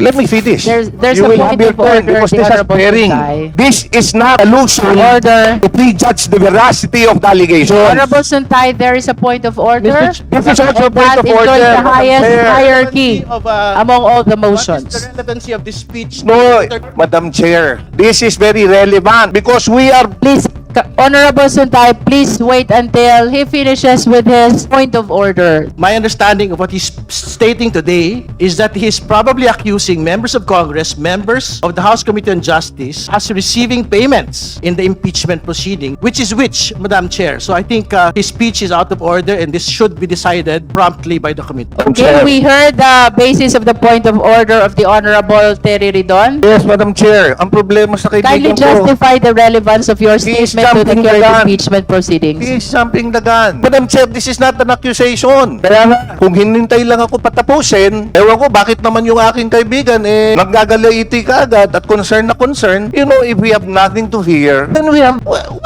Let me finish. There's You a will have point your of turn order, because the this is Honorable hearing. Suntay. This is not a solution Order. to prejudge the veracity of the allegations. Honorable Suntay, there is a point of order. This is also a And point that of enjoys order. the highest Chair. hierarchy Of, among all the What is the motions. relevancy of this speech? No, Madam Chair, this is very relevant because we are Please, Honorable Suntay, please wait until he finishes with his point of order. My understanding of what he's stating today is that he's probably accusing members of Congress, members of the House Committee on Justice, as receiving payments in the impeachment proceeding, which, Madam Chair. So I think his speech is out of order and this should be decided promptly by the committee. Okay, we heard the basis of the point of order of the Honorable Terry Ridon. Yes, Madam Chair. Ang problema sa Kindly kaibigan ko, justify the relevance of your He is statement to the jumping the current gun. impeachment proceedings. he is jumping the gun. Madam Chair, this is not an accusation. Kaya nga, kung hinintay lang ako patapusin, ewan ko bakit naman yung aking kaibigan magagalaiti ka agad at concern na concern. You know, if we have nothing to hear, then we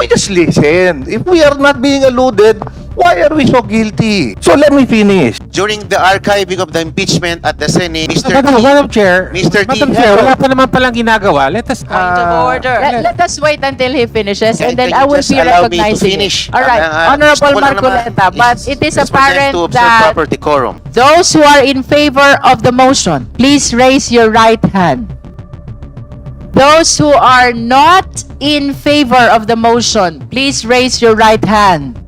just listen. If we are not being alluded, why are we so guilty? So let me finish. During the archiving of the impeachment at the Senate, Mr. Madam Chair, Mr. Madam T. Chair, wala pa naman palang ginagawa. Let us... Let us wait until he finishes and then Can I you will just be allow me to recognizing finish? it. All right, Honorable Gusto ko lang Marcoleta, naman but it is for them apparent to observe that proper decorum. those who are in favor of the motion, please raise your right hand. Those who are not in favor of the motion, please raise your right hand.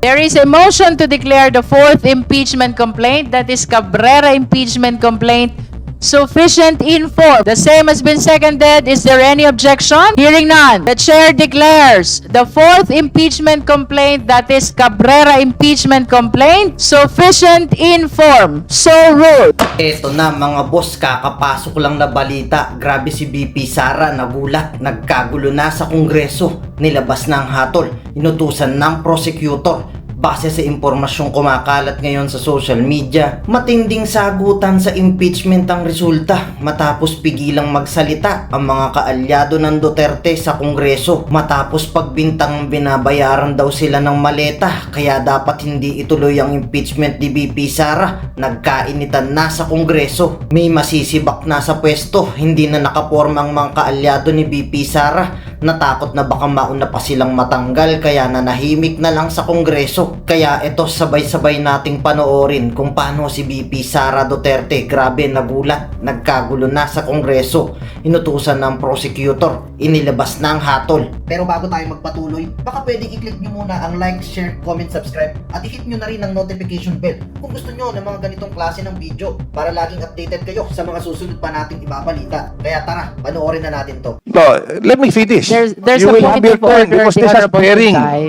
There is a motion to declare the fourth impeachment complaint, that is Cabrera impeachment complaint, sufficient in form. The same has been seconded. Is there any objection? Hearing none, the chair declares the fourth impeachment complaint, that is Cabrera impeachment complaint, sufficient in form. So ruled. Eto na mga boss, kakapasok lang na balita. Grabe si BP Sara, nagulat, nagkagulo na sa Kongreso. Nilabas na ang hatol, inutusan ng prosecutor. Base sa impormasyong kumakalat ngayon sa social media, matinding sagutan sa impeachment ang resulta matapos pigilang magsalita ang mga kaalyado ng Duterte sa Kongreso matapos pagbintang binabayaran daw sila ng maleta kaya dapat hindi ituloy ang impeachment ni BP Sara. Nagkainitan na sa Kongreso. May masisibak na sa pwesto, hindi na nakaporma ang mga kaalyado ni BP Sara. Natakot na baka mauna pa silang matanggal kaya nanahimik na lang sa Kongreso. Kaya ito sabay-sabay nating panoorin kung paano si BP Sara Duterte grabe nagulat, nagkagulo na sa Kongreso, inutusan ng prosecutor, inilabas na ang hatol. Pero bago tayo magpatuloy, baka pwedeng i-click nyo muna ang like, share, comment, subscribe at i-hit nyo na rin ang notification bell kung gusto nyo ng mga ganitong klase ng video para laging updated kayo sa mga susunod pa nating ibabalita. Kaya tara, panoorin na natin to. No, let me finish. There's You a will point have your of turn order, because the this is Honorable hearing. Suntay.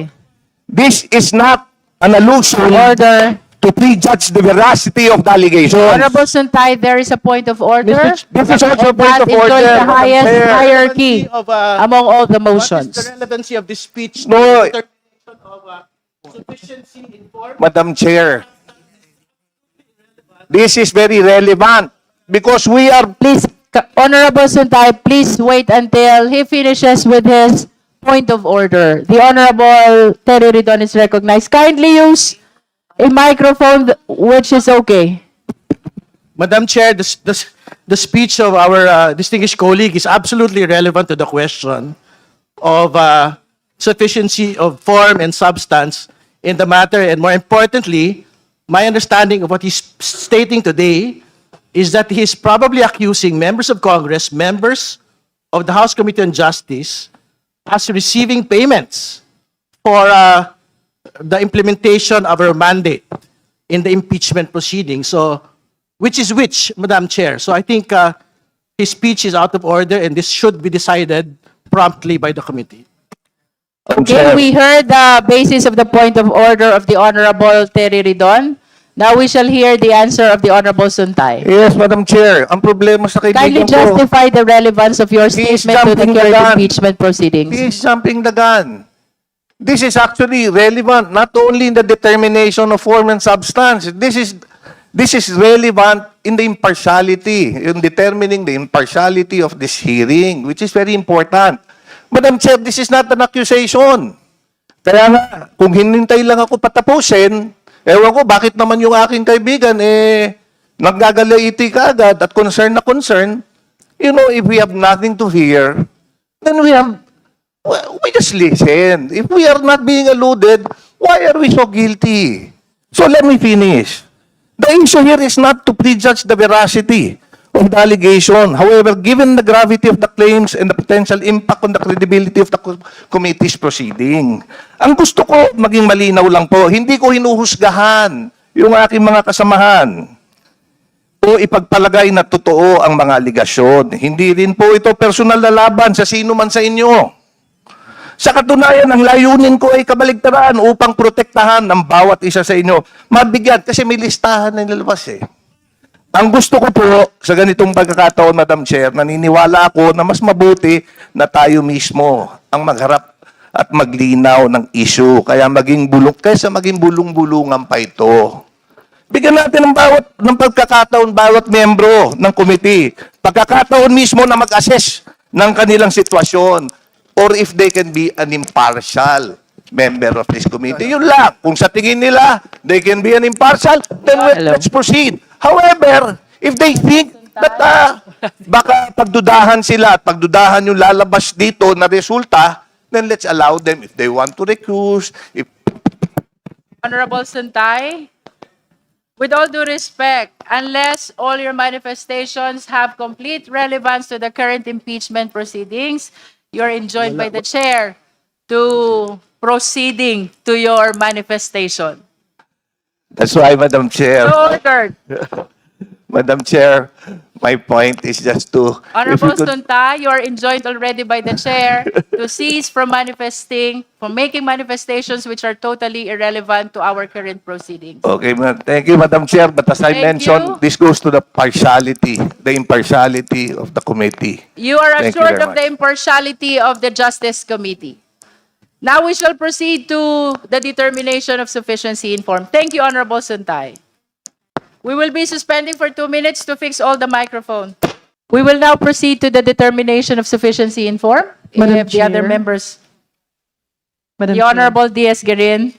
This is not an allusion Order. to prejudge the veracity of the allegations. Honorable Suntay, there is a point of order. This is also a And point that of enjoys order. the highest Chair. hierarchy Of, among all the What is the motions. relevancy of this speech? No. The determination of sufficiency in form. Madam Chair, this is very relevant because we are Please, Honorable Suntay, please wait until he finishes with his point of order. The Honorable Terry Ridon is recognized. Kindly use a microphone which is okay. Madam Chair, the speech of our distinguished colleague is absolutely relevant to the question of sufficiency of form and substance in the matter. And more importantly, my understanding of what he's stating today is that he's probably accusing members of Congress, members of the House Committee on Justice, as receiving payments for the implementation of our mandate in the impeachment proceeding. So, which, Madam Chair? So I think his speech is out of order and this should be decided promptly by the committee. Okay, we heard the basis of the point of order of the Honorable Terry Ridon. Now we shall hear the answer of the Honorable Suntay. Yes, Madam Chair. Ang problema sa Kindly kaibigan ko, justify the relevance of your He is statement to the jumping the current gun. impeachment proceedings. he is jumping the gun. This is actually relevant not only in the determination of form and substance. This is relevant in the impartiality, in determining the impartiality of this hearing, which is very important. Madam Chair, this is not an accusation. Kaya nga, kung hinintay lang ako patapusin, ewan ko bakit naman yung aking kaibigan naggagalaiti ka agad at concern na concern, you know, if we have nothing to hear, then we just listen. If we are not being alluded, why are we so guilty? So let me finish. The issue here is not to prejudge the veracity of the allegation. However, given the gravity of the claims and the potential impact on the credibility of the committee's proceeding, ang gusto ko maging malinaw lang po, hindi ko hinuhusgahan yung aking mga kasamahan o ipagpalagay na totoo ang mga aligasyon. Hindi rin po ito personal na laban sa sino man sa inyo. Sa katunayan, ang layunin ko ay kabaligtaran upang protektahan ang bawat isa sa inyo. Mabigyan, kasi may listahan na nilalabas eh. Ang gusto ko po sa ganitong pagkakataon, Madam Chair, naniniwala ako na mas mabuti na tayo mismo ang magharap at maglinaw ng issue. Kaya kaysa maging bulong-bulungan pa ito. Bigyan natin ng pagkakataon bawat membro ng committee. Pagkakataon mismo na mag-assess ng kanilang sitwasyon or if they can be an impartial member of this committee. Yun lang. Kung sa tingin nila they can be an impartial, then let's proceed. However, if they think that baka pagdudahan sila at pagdudahan yung lalabas dito na resulta, then let's allow them if they want to recuse. Honorable Suntay, with all due respect, unless all your manifestations have complete relevance to the current impeachment proceedings, you're enjoined by the chair to proceeding to your manifestation. That's why, Madam Chair, So ordered. Madam Chair, my point is just to... if Honorable we could- Suntay, you are enjoined already by the chair to cease from making manifestations which are totally irrelevant to our current proceedings. Okay, thank you, Madam Chair. But as I Thank mentioned, you. this goes to the impartiality of the committee. You are Thank you assured very of the much. impartiality of the Justice Committee. Now we shall proceed to the determination of sufficiency in form. Thank you, Honorable Suntay. We will be suspending for 2 minutes to fix all the microphone. We will now proceed to the determination of sufficiency in form. Madam If the other Chair. members, Madam the Chair. Honorable Diaz-Guerin.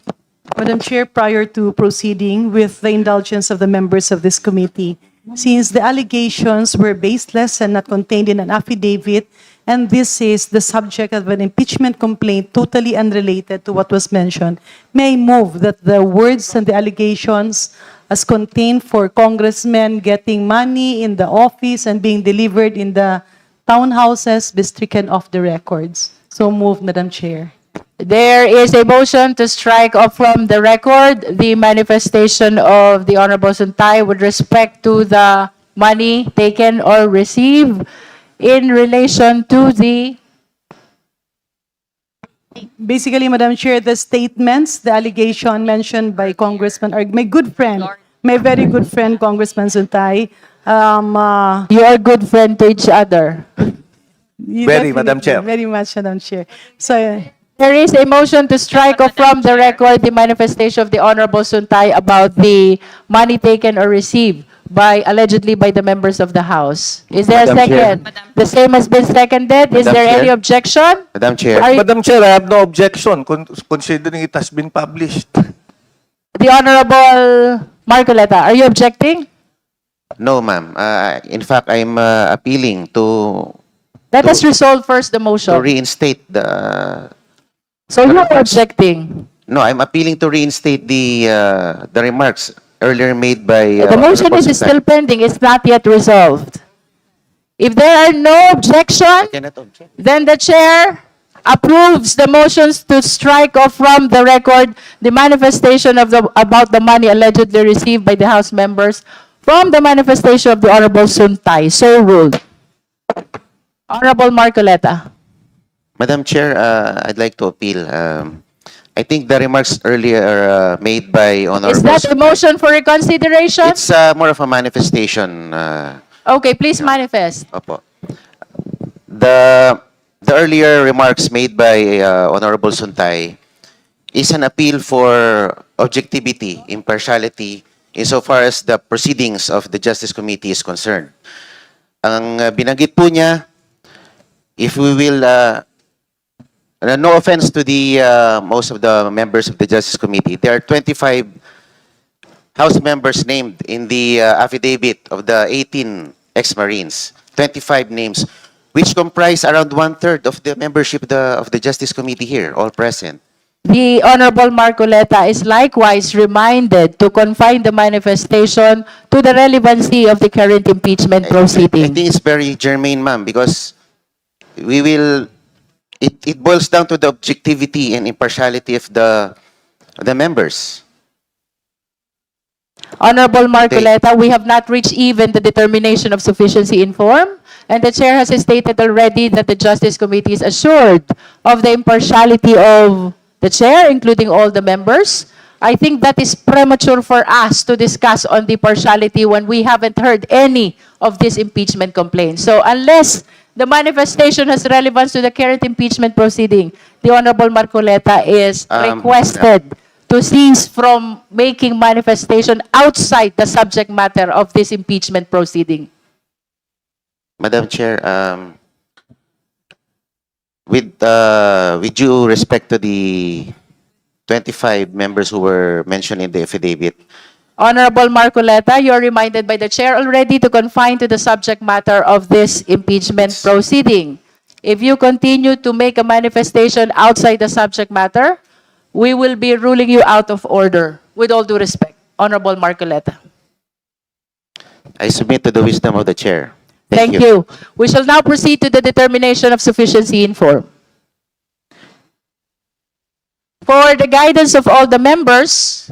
Madam Chair, prior to proceeding with the indulgence of the members of this committee, since the allegations were baseless and not contained in an affidavit, and this is the subject of an impeachment complaint totally unrelated to what was mentioned, may I move that the words and the allegations as contained for congressmen getting money in the office and being delivered in the townhouses be stricken off the records. So moved, Madam Chair. There is a motion to strike off from the record the manifestation of the Honorable Suntay with respect to the money taken or received in relation to the... Basically, Madam Chair, the statements, the allegation mentioned by Congressman, or my good friend, my very good friend, Congressman Suntay, You are good friend to each other. Very, Madam Chair. Very much, Madam Chair. So, There is a motion to strike off from the record the manifestation of the Honorable Suntay about the money taken or received allegedly by the members of the House. Is there a Madam Chair. second? The same has been seconded. Is Madam there any Chair. objection? Madam Chair. Are you- Madam Chair, I have no objection considering it has been published. The Honorable Marcoleta, are you objecting? No, ma'am. In fact, I'm appealing to Let us resolve first the to motion. reinstate the. So you are objecting. No, I'm appealing to reinstate the remarks earlier made by. The motion Honorable is Suntay. still pending. It's not yet resolved. If there are no objection, Cannot object. then the chair approves the motions to strike off from the record the manifestation of about the money allegedly received by the House members from the manifestation of the Honorable Suntay. So ruled. Honorable Marcoleta. Madam Chair, I'd like to appeal. I think the remarks earlier made by Honorable. Is that a motion for reconsideration? It's more of a manifestation. Okay, please manifest. Opo. The earlier remarks made by Honorable Suntay is an appeal for objectivity, impartiality, insofar as the proceedings of the Justice Committee is concerned. Ang binanggit po niya, if we will, no offense to the most of the members of the Justice Committee, there are 25 House members named in the affidavit of the 18 ex-Marines, 25 names, which comprise around one-third of the membership of the Justice Committee here, all present. The Honorable Marcoleta is likewise reminded to confine the manifestation to the relevancy of the current impeachment I proceeding. think it's very germane, ma'am, because it boils down to the objectivity and impartiality of the members. Honorable Marcoleta, we have not reached even the determination of sufficiency in form, and the chair has stated already that the Justice Committee is assured of the impartiality of the chair, including all the members. I think that is premature for us to discuss on the partiality when we haven't heard any of these impeachment complaints. So unless the manifestation has relevance to the current impeachment proceeding, the Honorable Marcoleta is requested to cease from making manifestation outside the subject matter of this impeachment proceeding. Madam Chair, with due respect to the 25 members who were mentioned in the affidavit, Honorable Marcoleta, you are reminded by the chair already to confine to the subject matter of this impeachment proceeding. If you continue to make a manifestation outside the subject matter, we will be ruling you out of order. With all due respect, Honorable Marcoleta. I submit to the wisdom of the chair. Thank you. We shall now proceed to the determination of sufficiency in form. For the guidance of all the members,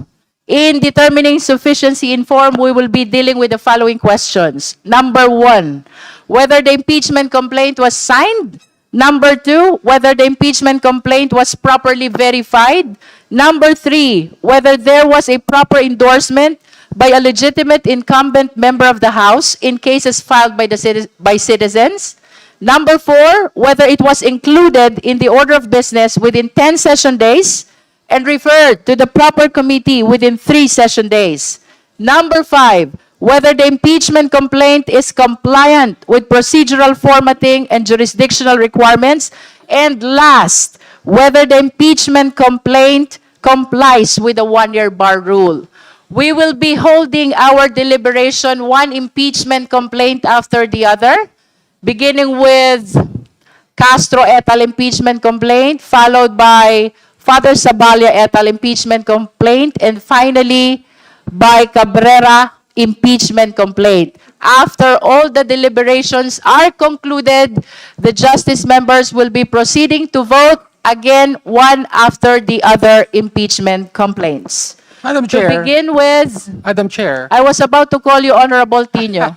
in determining sufficiency in form, we will be dealing with the following questions. Number 1, whether the impeachment complaint was signed. Number 2, whether the impeachment complaint was properly verified. Number 3, whether there was a proper endorsement by a legitimate incumbent member of the House in cases filed by citizens. Number 4, whether it was included in the order of business within 10 session days and referred to the proper committee within 3 session days. Number 5, whether the impeachment complaint is compliant with procedural formatting and jurisdictional requirements. And last, whether the impeachment complaint complies with the one-year bar rule. We will be holding our deliberation one impeachment complaint after the other, beginning with Castro et al. Impeachment complaint, followed by Father Saballa et al. Impeachment complaint, and finally by Cabrera impeachment complaint. After all the deliberations are concluded, the justice members will be proceeding to vote again one after the other impeachment complaints. Madam To Chair, begin with, Madam Chair, I was about to call you Honorable Tino.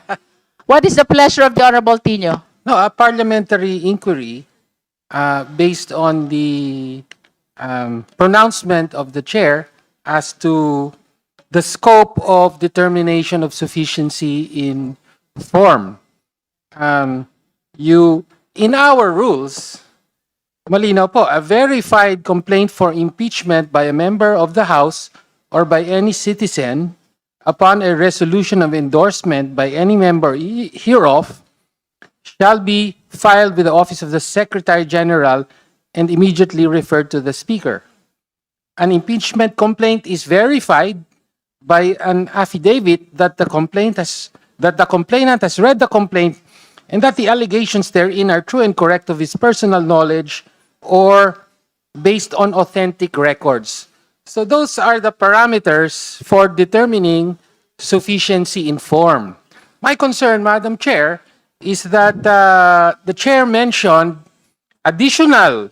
What is the pleasure of the Honorable Tino? no, a parliamentary inquiry based on the pronouncement of the chair as to the scope of determination of sufficiency in form. In our rules, malinaw po, a verified complaint for impeachment by a member of the House or by any citizen upon a resolution of endorsement by any member hereof shall be filed with the office of the Secretary General and immediately referred to the Speaker. An impeachment complaint is verified by an affidavit that the complainant has read the complaint and that the allegations therein are true and correct of his personal knowledge or based on authentic records. So those are the parameters for determining sufficiency in form. My concern, Madam Chair, is that the chair mentioned additional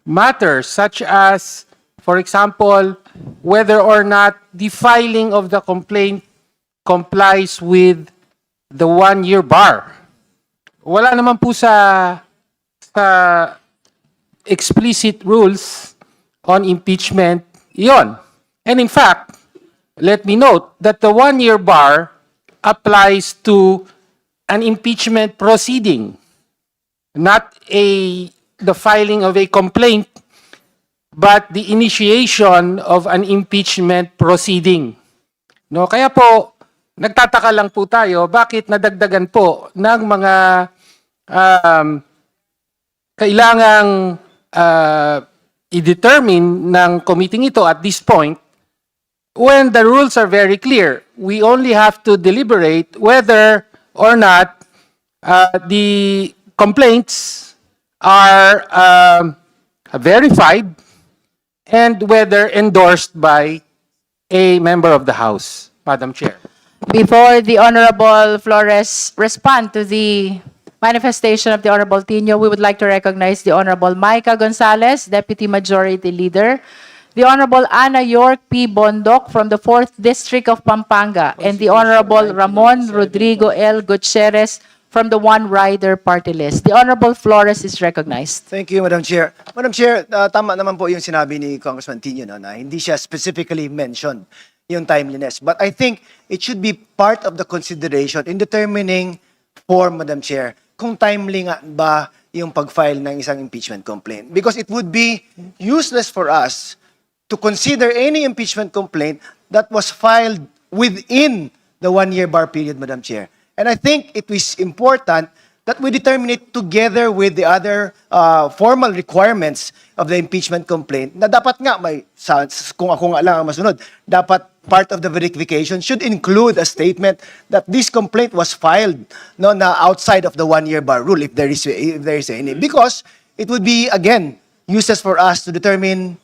matters such as, for example, whether or not the filing of the complaint complies with the one-year bar. Wala naman po sa explicit rules on impeachment iyon. And in fact, let me note that the one-year bar applies to an impeachment proceeding, not the filing of a complaint, but the initiation of an impeachment proceeding. No, kaya po nagtataka lang po tayo bakit nadagdagan po ng mga kailangang i-determine ng committee ito at this point when the rules are very clear. We only have to deliberate whether or not the complaints are verified and whether endorsed by a member of the House, Madam Chair. Before the Honorable Flores respond to the manifestation of the Honorable Tino, we would like to recognize the Honorable Micah Gonzalez, Deputy Majority Leader, the Honorable Ana York P. Bondoc from the 4th District of Pampanga, and the Honorable Ramon Rodrigo L. Gutierrez from the One Rider Party List. The Honorable Flores is recognized. Thank you, Madam Chair. Madam Chair, tama naman po yung sinabi ni Congressman Tino no, na hindi siya specifically mentioned yung timeliness. But I think it should be part of the consideration in determining form, Madam Chair, kung timely nga ba yung pag-file ng isang impeachment complaint. Because it would be useless for us to consider any impeachment complaint that was filed within the one-year bar period, Madam Chair. And I think it is important that we determine it together with the other formal requirements of the impeachment complaint na dapat nga may, kung ako nga lang ang masunod, dapat part of the verification should include a statement that this complaint was filed no, na outside of the one-year bar rule if there is any. Because it would be, again, useless for us to determine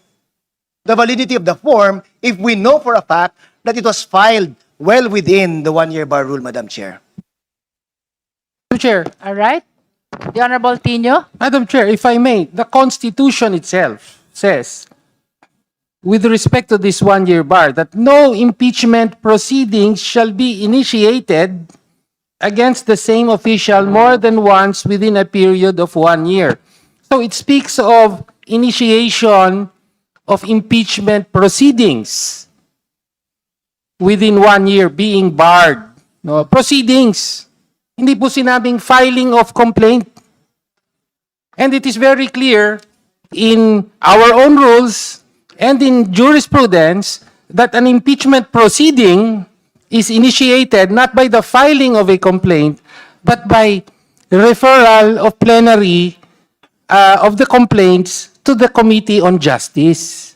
the validity of the form if we know for a fact that it was filed well within the one-year bar rule, Madam Chair. Madam Chair, All right? The Honorable Tino? Madam Chair, if I may, the Constitution itself says, with respect to this one-year bar, that no impeachment proceedings shall be initiated against the same official more than once within a period of 1 year. So it speaks of initiation of impeachment proceedings within 1 year being barred. No, proceedings. Hindi po sinabing filing of complaint. And it is very clear in our own rules and in jurisprudence that an impeachment proceeding is initiated not by the filing of a complaint, but by referral of plenary of the complaints to the Committee on Justice.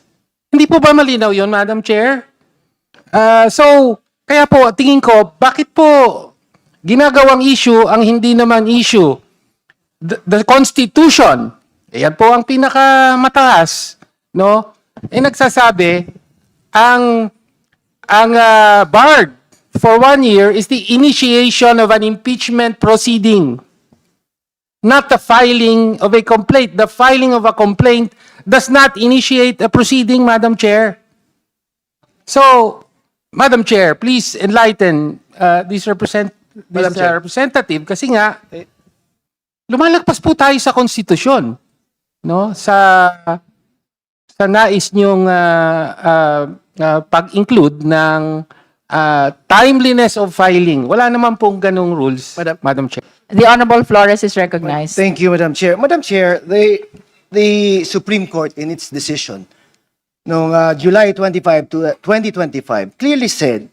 Hindi po ba malinaw yon, Madam Chair? So, kaya po, tingin ko, bakit po ginagawang issue ang hindi naman issue? The Constitution, yan po ang pinakamataas, no? Nagsasabi, ang barred for 1 year is the initiation of an impeachment proceeding, not the filing of a complaint. The filing of a complaint does not initiate a proceeding, Madam Chair. So, Madam Chair, please enlighten this representative kasi nga, lumalagpas po tayo sa konstitusyon, no? Sa nais niyong pag-include ng timeliness of filing. Wala naman pong ganung rules, Madam Chair. The Honorable Flores is recognized. Thank you, Madam Chair. Madam Chair, the Supreme Court in its decision noong July 25 to 2025 clearly said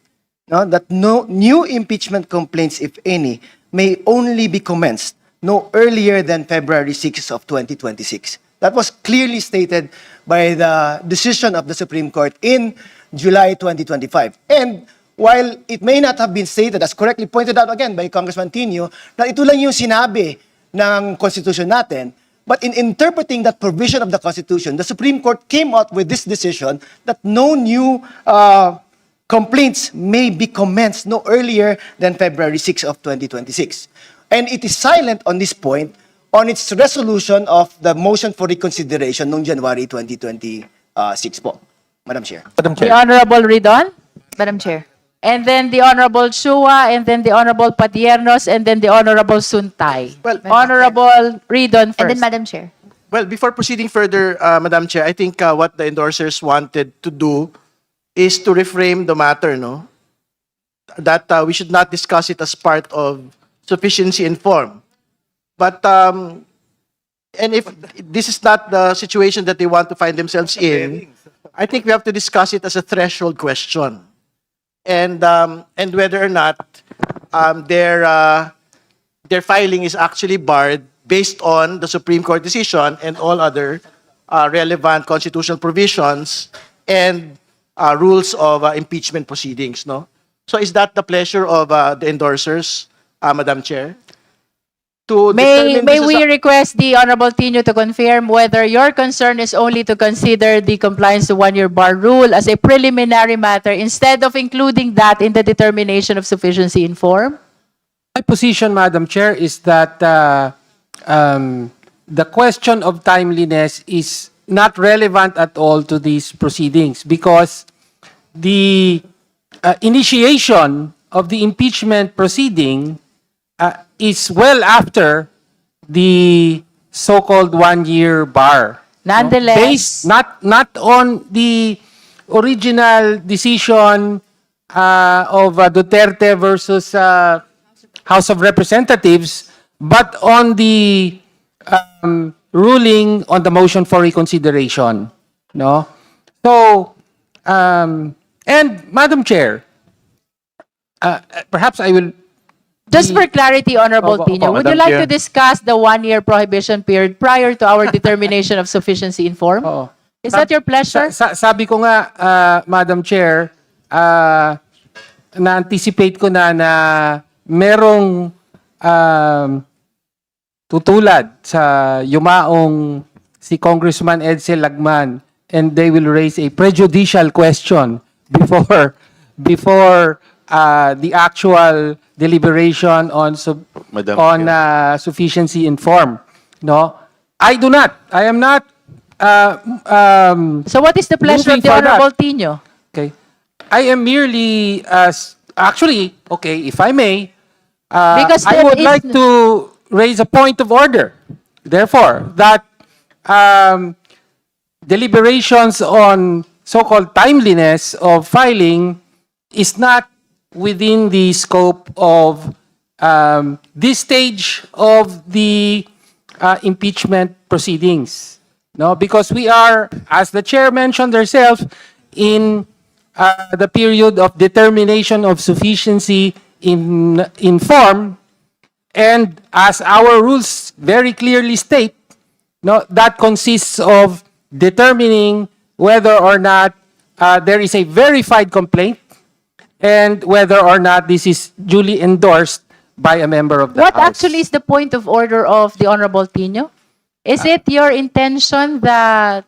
no, that no new impeachment complaints, if any, may only be commenced no earlier than February 6 of 2026. That was clearly stated by the decision of the Supreme Court in July 2025. And while it may not have been stated, as correctly pointed out again by Congressman Tino, na ito lang yung sinabi ng Constitution natin, but in interpreting that provision of the Constitution, the Supreme Court came out with this decision that no new complaints may be commenced no earlier than February 6 of 2026. And it is silent on this point on its resolution of the motion for reconsideration noong January 2026 po, Madam Chair. Madam The Chair. Honorable Ridon? Madam Chair. And then the Honorable Shua, and then the Honorable Padiernos, and then the Honorable Suntay. Well, Honorable Ridon first. And then Madam Chair. Well, before proceeding further, Madam Chair, I think what the endorsers wanted to do is to reframe the matter, no? That we should not discuss it as part of sufficiency in form. But, and if this is not the situation that they want to find themselves in, I think we have to discuss it as a threshold question. And whether or not their filing is actually barred based on the Supreme Court decision and all other relevant constitutional provisions, and rules of impeachment proceedings, no? So is that the pleasure of the endorsers, Madam Chair? To May determine this as we a- request the Honorable Tino to confirm whether your concern is only to consider the compliance to one-year bar rule as a preliminary matter instead of including that in the determination of sufficiency in form? My position, Madam Chair, is that the question of timeliness is not relevant at all to these proceedings because the initiation of the impeachment proceeding is well after the so-called one-year bar. Nonetheless, Based not on the original decision of Duterte versus House of Representatives, but on the ruling on the motion for reconsideration. No? So, and Madam Chair, perhaps I will just for clarity, Honorable Opo, Tino, opo, would you Madam like Chair. to discuss the one-year prohibition period prior to our determination of sufficiency in form? Oo. Is that your pleasure? Sabi ko nga, Madam Chair, na-anticipate ko na merong tutulad sa yumaong si Congressman Edsel Lagman and they will raise a prejudicial question before the actual deliberation on Madam sufficiency in form. No, I do not. I am not. So what is the pleasure of Moving the for that. Honorable Tino? Okay, I am merely actually okay. If I may, Because I there would is like to raise a point of order. Therefore, that deliberations on so-called timeliness of filing is not within the scope of this stage of the impeachment proceedings. No, because we are, as the chair mentioned herself, in the period of determination of sufficiency in form, and as our rules very clearly state, no, that consists of determining whether or not there is a verified complaint and whether or not this is duly endorsed by a member of the What House. actually is the point of order of the Honorable Tino? Is it your intention that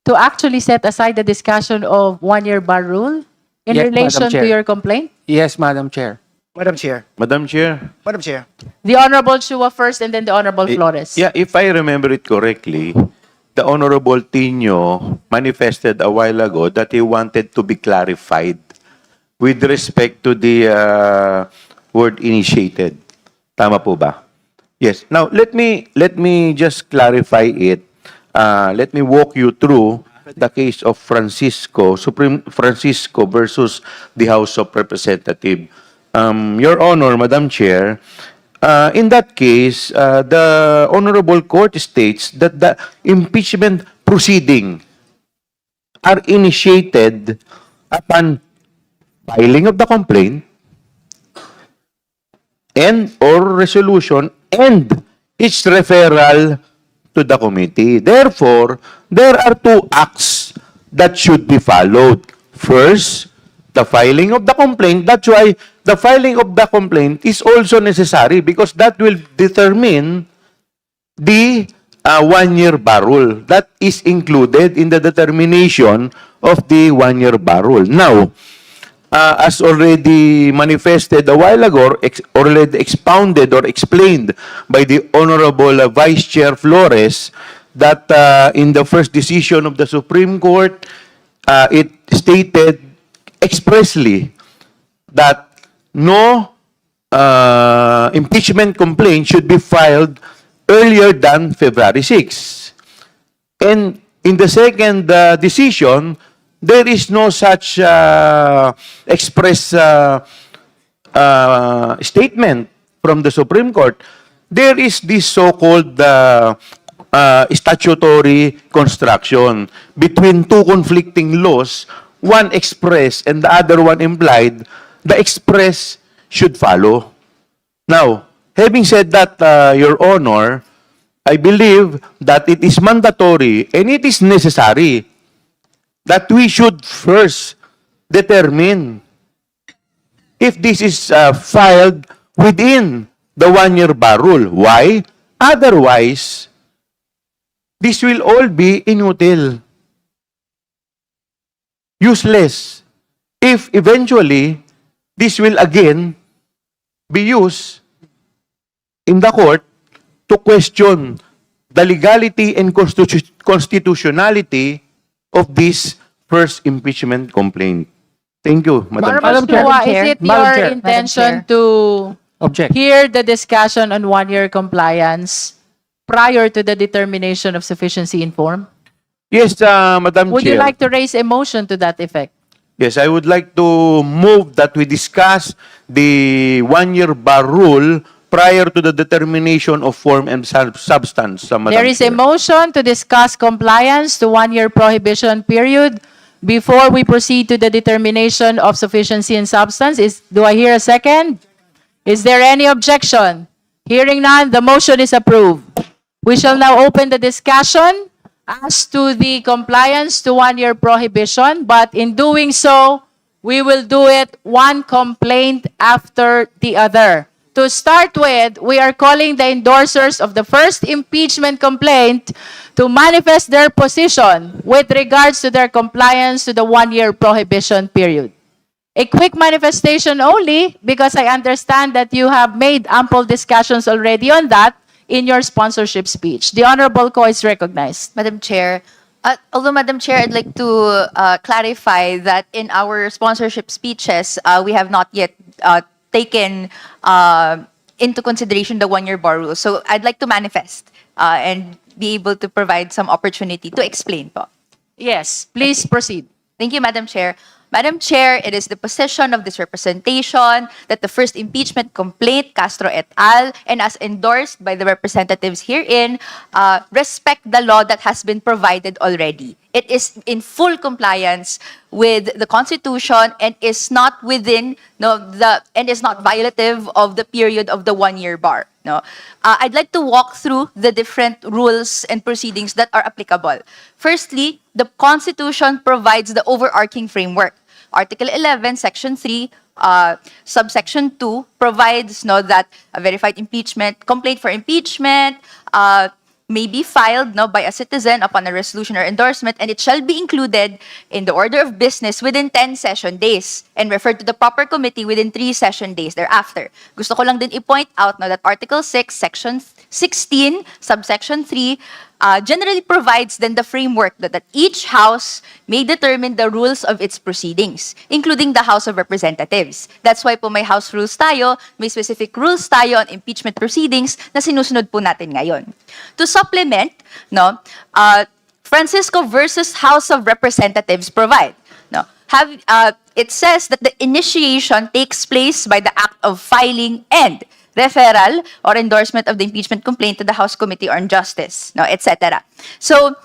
to actually set aside the discussion of one-year bar rule in Yes, relation Madam to Chair. your complaint? Yes, Madam Chair. Madam Chair. Madam Chair. Madam Chair. The Honorable Chua first and then the Honorable Flores. Yeah, if I remember it correctly, the Honorable Tino manifested a while ago that he wanted to be clarified with respect to the word initiated. Tama po ba? Yes. Now, let me just clarify it. Let me walk you through the case of Supreme Francisco versus the House of Representatives. Your Honor, Madam Chair, in that case, the Honorable Court states that the impeachment proceeding are initiated upon filing of the complaint and or resolution and its referral to the committee. Therefore, there are two acts that should be followed. First, the filing of the complaint. That's why the filing of the complaint is also necessary because that will determine the one-year bar rule. That is included in the determination of the one-year bar rule. Now, as already manifested a while ago, already expounded or explained by the Honorable Vice Chair Flores, that in the first decision of the Supreme Court, it stated expressly that no impeachment complaint should be filed earlier than February 6. And in the second decision, there is no such express statement from the Supreme Court. There is this so-called statutory construction between two conflicting laws, one express and the other one implied. The express should follow. Now, having said that, Your Honor, I believe that it is mandatory and it is necessary that we should first determine if this is filed within the one-year bar rule. Why? Otherwise, this will all be inutile, useless, if eventually this will again be used in the court to question the legality and constitutionality of this first impeachment complaint. Thank you, Madam Madam Chair. Chua, is it Madam your Chair. intention to Object. hear the discussion on one-year compliance prior to the determination of sufficiency in form? Yes, Madam Would Chair. you like to raise a motion to that effect? Yes, I would like to move that we discuss the one-year bar rule prior to the determination of form and substance, Madam There is a Chair. motion to discuss compliance to one-year prohibition period before we proceed to the determination of sufficiency in substance. Do I hear a second? Is there any objection? Hearing none, the motion is approved. We shall now open the discussion as to the compliance to one-year prohibition, but in doing so, we will do it one complaint after the other. To start with, we are calling the endorsers of the first impeachment complaint to manifest their position with regards to their compliance to the one-year prohibition period. A quick manifestation only, because I understand that you have made ample discussions already on that in your sponsorship speech. The Honorable Ko is recognized. Madam Chair, although Madam Chair, I'd like to clarify that in our sponsorship speeches, we have not yet taken into consideration the one-year bar rule. So I'd like to manifest and be able to provide some opportunity to explain po. Yes, please proceed. Thank you, Madam Chair. Madam Chair, it is the position of this representation that the first impeachment complaint, Castro et al., and as endorsed by the representatives herein, respect the law that has been provided already. It is in full compliance with the Constitution and is not within and is not violative of the period of the one-year bar. I'd like to walk through the different rules and proceedings that are applicable. Firstly, the Constitution provides the overarching framework. Article 11, Section 3, subsection 2 provides that a verified impeachment, complaint for impeachment, may be filed by a citizen upon a resolution or endorsement, and it shall be included in the order of business within 10 session days and referred to the proper committee within 3 session days thereafter. Gusto ko lang din i-point out that Article 6, Section 16, subsection 3, generally provides then the framework that each house may determine the rules of its proceedings, including the House of Representatives. That's why po may House rules tayo, may specific rules tayo on impeachment proceedings na sinusunod po natin ngayon. To supplement, Francisco versus House of Representatives provide. It says that the initiation takes place by the act of filing and referral or endorsement of the impeachment complaint to the House Committee on Justice, etc. So,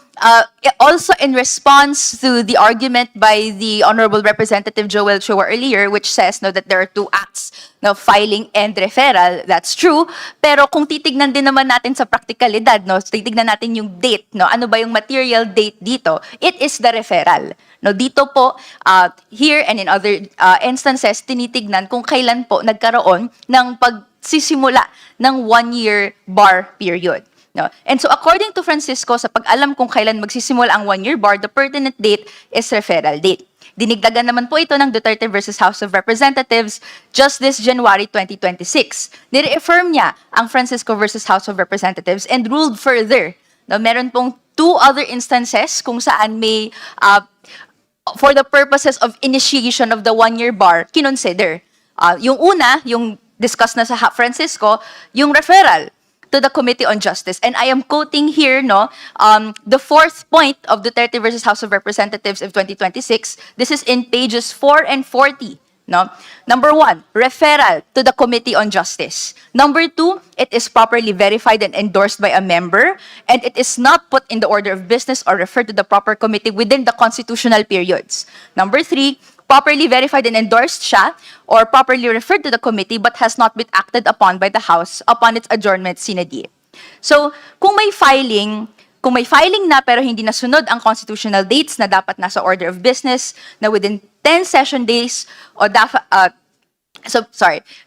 also in response to the argument by the Honorable Representative Joel Chua earlier, which says that there are two acts, filing and referral, that's true. Pero kung titignan din naman natin sa praktikalidad, titignan natin yung date, ano ba yung material date dito, it is the referral. Dito po, here and in other instances, tinitignan kung kailan po nagkaroon ng pagsisimula ng one-year bar period. And so according to Francisco, sa pag-alam kung kailan magsisimula ang one-year bar, the pertinent date is referral date. Dinigdagan naman po ito ng Duterte versus House of Representatives just this January 2026. Nire-affirm niya ang Francisco versus House of Representatives and ruled further. Meron pong 2 other instances kung saan may, for the purposes of initiation of the one-year bar, kinonsider. Yung una, yung discuss na sa Francisco, yung referral to the Committee on Justice. And I am quoting here, the 4th point of Duterte versus House of Representatives of 2026. This is in pages 4 and 40. Number 1, referral to the Committee on Justice. Number 2, it is properly verified and endorsed by a member, and it is not put in the order of business or referred to the proper committee within the constitutional periods. Number 3, properly verified and endorsed siya or properly referred to the committee but has not been acted upon by the House upon its adjournment sine die. So, kung may filing na pero hindi nasunod ang constitutional dates na dapat nasa order of business na within 10 session days o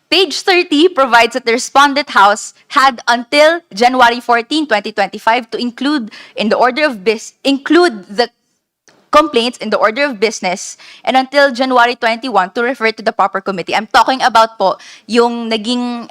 page 30 provides that the respondent house had until January 14, 2025 to include the complaints in the order of business and until January 21 to refer to the proper committee. I'm talking about po yung naging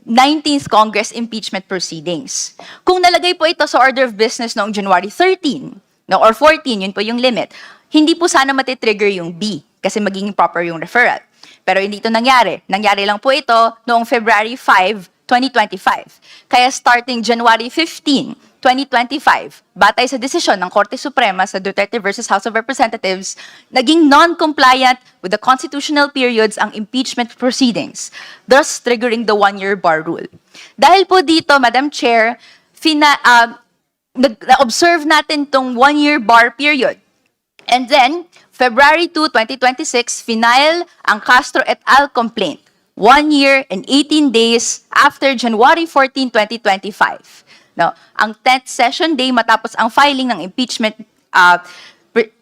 19th Congress impeachment proceedings. Kung nalagay po ito sa order of business noong January 13 or 14, yun po yung limit, hindi po sana matitrigger yung B kasi magiging proper yung referral. Pero hindi ito nangyari. Nangyari lang po ito noong February 5, 2025. Kaya starting January 15, 2025, batay sa desisyon ng Korte Suprema sa Duterte versus House of Representatives, naging non-compliant with the constitutional periods ang impeachment proceedings, thus triggering the one-year bar rule. Dahil po dito, Madam Chair, na-observe natin tong one-year bar period. And then, February 2, 2026, final ang Castro et al. Complaint. 1 year and 18 days after January 14, 2025. Now, ang 10th session day matapos ang filing ng impeachment,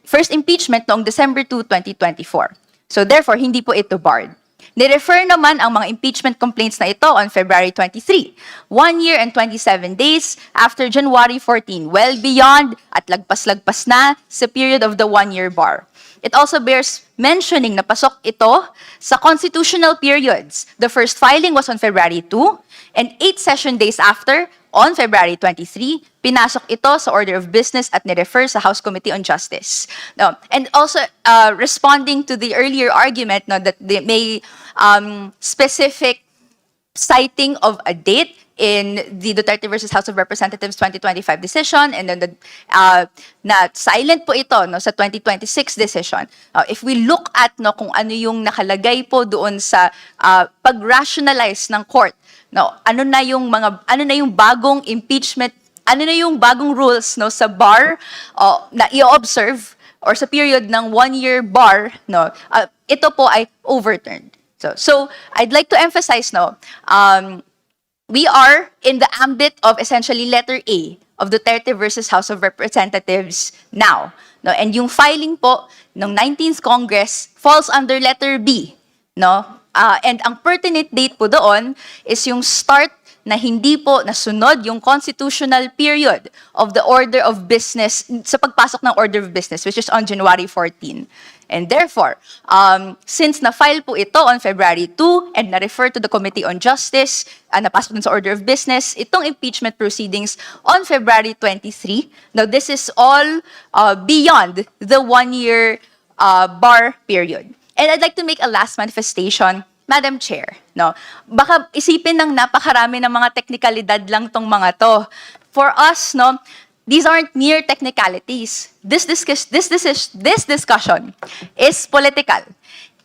first impeachment noong December 2, 2024. So therefore, hindi po ito barred. Nirefer naman ang mga impeachment complaints na ito on February 23, 1 year and 27 days after January 14, well beyond at lagpas-lagpas na sa period of the 1-year bar. It also bears mentioning na pasok ito sa constitutional periods. The first filing was on February 2, and 8 session days after, on February 23, pinasok ito sa order of business at nirefer sa House Committee on Justice. No, and also, responding to the earlier argument that they may specific citing of a date in the Duterte versus House of Representatives 2025 decision, and then na silent po ito sa 2026 decision. If we look at kung ano yung nakalagay po doon sa pag-rationalize ng court, ano na yung bagong impeachment, ano na yung bagong rules sa bar na i-observe or sa period ng 1-year bar, ito po ay overturned. So I'd like to emphasize we are in the ambit of essentially letter A of Duterte versus House of Representatives now. And yung filing po ng 19th Congress falls under letter B. And ang pertinent date po doon is yung start na hindi po nasunod yung constitutional period of the order of business sa pagpasok ng order of business, which is on January 14. And therefore, since na-file po ito on February 2 and na-refer to the Committee on Justice, napasok dun sa order of business, itong impeachment proceedings on February 23. Now, this is all beyond the 1-year bar period. And I'd like to make a last manifestation, Madam Chair. Baka isipin ng napakarami ng mga teknikalidad lang tong mga to. For us, these aren't mere technicalities. This discussion is political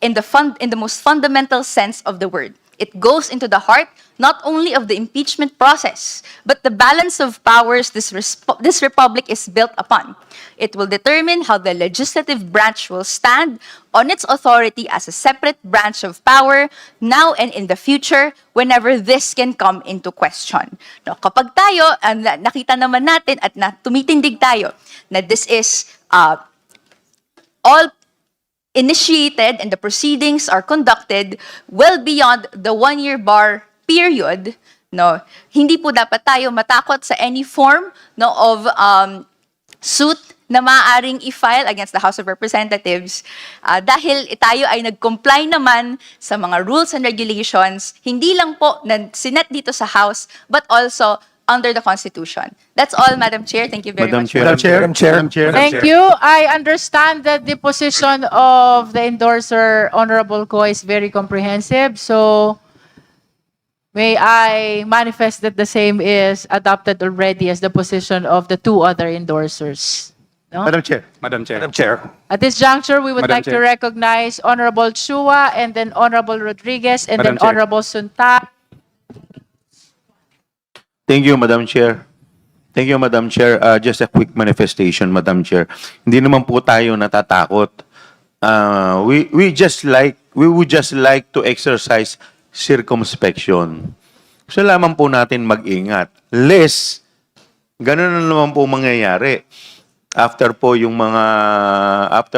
in the most fundamental sense of the word. It goes into the heart not only of the impeachment process, but the balance of powers this republic is built upon. It will determine how the legislative branch will stand on its authority as a separate branch of power now and in the future whenever this can come into question. Kapag tayo, nakita naman natin at tumitindig tayo na this is all initiated and the proceedings are conducted well beyond the 1-year bar period, hindi po dapat tayo matakot sa any form of suit na maaaring i-file against the House of Representatives dahil tayo ay nag-comply naman sa mga rules and regulations, hindi lang po na sinet dito sa House, but also under the Constitution. That's all, Madam Chair. Thank you very much. Madam Chair. Thank you. I understand that the position of the endorser, Honorable Ko, is very comprehensive. So, may I manifest that the same is adopted already as the position of the two other endorsers. No? Madam Chair. Madam Chair. At this juncture, we would Madam like to Chair. recognize Honorable Chua and then Honorable Rodriguez and Madam then Chair. Honorable Sunta. Thank you, Madam Chair. Thank you, Madam Chair. Just a quick manifestation, Madam Chair. Hindi naman po tayo natatakot. We would just like to exercise circumspection. Gusto lamang po natin mag-ingat. Less, ganun na naman po mangyayari. After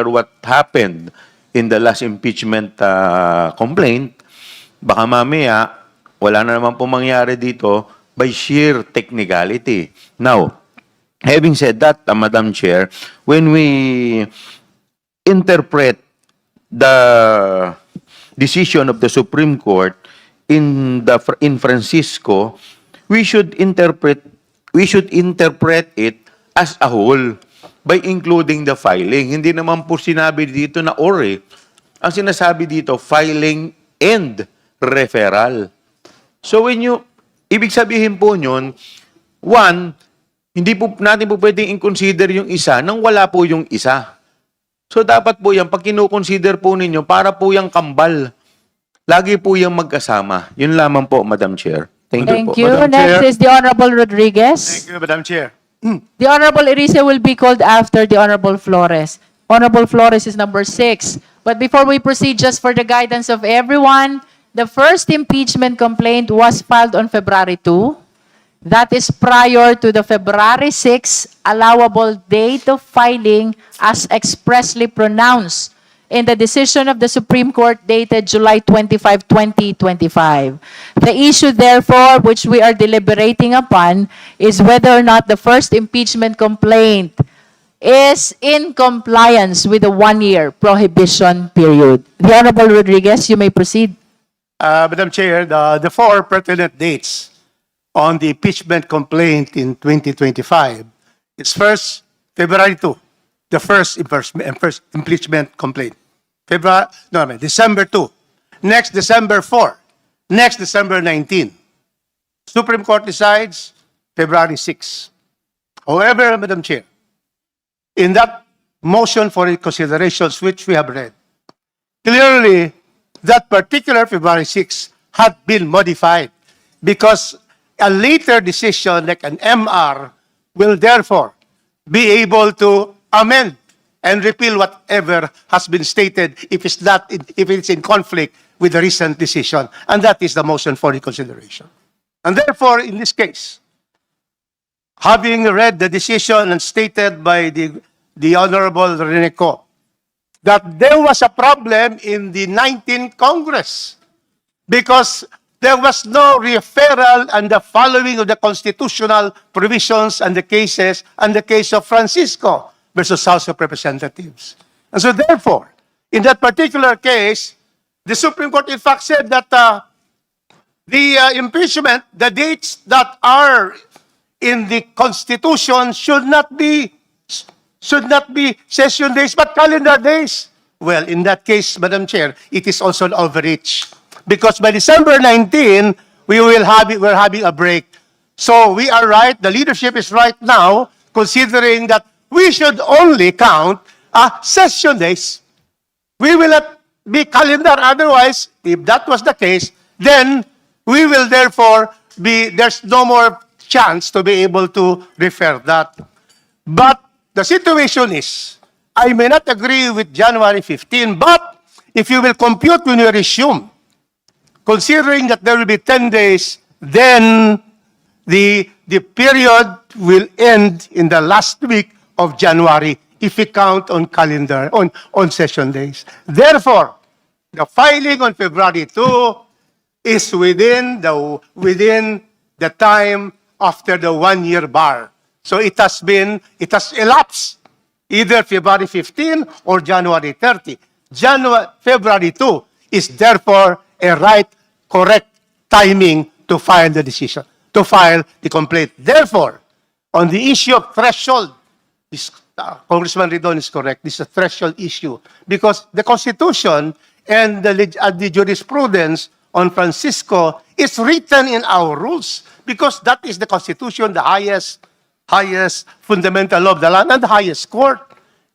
what happened in the last impeachment complaint, baka mamaya, wala na naman po mangyari dito by sheer technicality. Now, having said that, Madam Chair, when we interpret the decision of the Supreme Court in Francisco, we should interpret it as a whole by including the filing. Hindi naman po sinabi dito na or eh. Ang sinasabi dito, filing and referral. So when ibig sabihin po nyon, one, hindi po natin po pwedeng i-consider yung isa nang wala po yung isa. So dapat po yan, pag kino-consider po ninyo, para po yung kambal. Lagi po yung magkasama. Yun lamang po, Madam Chair. Thank you po. Thank you. Madam Next Chair. is the Honorable Rodriguez. Thank you, Madam Chair. The Honorable Erice will be called after the Honorable Flores. Honorable Flores is number 6. But before we proceed, just for the guidance of everyone, the first impeachment complaint was filed on February 2. That is prior to the February 6 allowable date of filing as expressly pronounced in the decision of the Supreme Court dated July 25, 2025. The issue, therefore, which we are deliberating upon is whether or not the first impeachment complaint is in compliance with the one-year prohibition period. The Honorable Rodriguez, you may proceed. Madam Chair, the four pertinent dates on the impeachment complaint in 2025. It's first, February 2, the first impeachment complaint. December 2. Next, December 4. Next, December 19. Supreme Court decides February 6. However, Madam Chair, in that motion for considerations which we have read, clearly that particular February 6 had been modified because a later decision like an MR will therefore be able to amend and repeal whatever has been stated if it's in conflict with the recent decision. And that is the motion for reconsideration. And therefore, in this case, having read the decision and stated by the Honorable Reneco, that there was a problem in the 19th Congress because there was no referral and the following of the constitutional provisions and the cases and the case of Francisco versus House of Representatives. And so therefore, in that particular case, the Supreme Court in fact said that the impeachment, the dates that are in the Constitution should not be session days, but calendar days. Well, in that case, Madam Chair, it is also an overreach. Because by December 19, we're having a break. So we are right, the leadership is right now, considering that we should only count session days. We will not be calendar. Otherwise, if that was the case, then we will therefore there's no more chance to be able to refer that. But the situation is, I may not agree with January 15, but if you will compute when you resume, considering that there will be 10 days, then the period will end in the last week of January if we count on calendar, on session days. Therefore, the filing on February 2 is within the time after the one-year bar. So it has elapsed either February 15 or January 30. February 2 is therefore a correct timing to file the decision, to file the complaint. Therefore, on the issue of threshold, Congressman Ridon is correct. This is a threshold issue because the Constitution and the jurisprudence on Francisco is written in our rules because that is the Constitution, the highest fundamental law of the land and the highest court.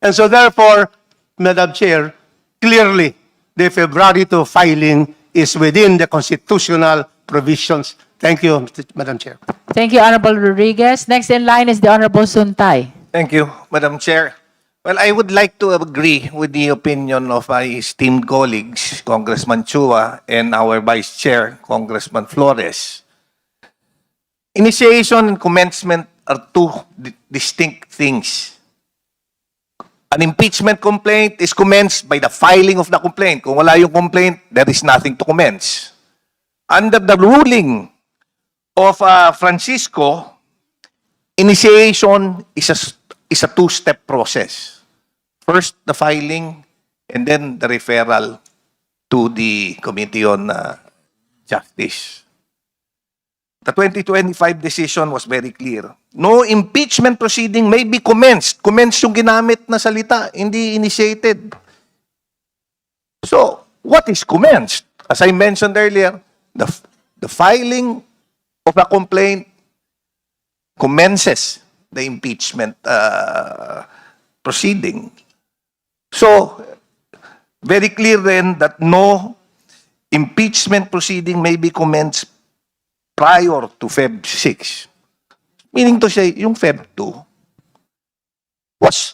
And so therefore, Madam Chair, clearly the February 2 filing is within the constitutional provisions. Thank you, Madam Chair. Thank you, Honorable Rodriguez. Next in line is the Honorable Suntay. Thank you, Madam Chair. Well, I would like to agree with the opinion of my esteemed colleagues, Congressman Chua, and our Vice Chair, Congressman Flores. Initiation and commencement are two distinct things. An impeachment complaint is commenced by the filing of the complaint. Kung wala yung complaint, there is nothing to commence. Under the ruling of Francisco, initiation is a two-step process. First, the filing, and then the referral to the Committee on Justice. The 2025 decision was very clear. No impeachment proceeding may be commenced. Commenced yung ginamit na salita, hindi initiated. So, what is commenced? As I mentioned earlier, the filing of a complaint commences the impeachment proceeding. So, very clear then that no impeachment proceeding may be commenced prior to Feb 6. Meaning to say, yung Feb 2 was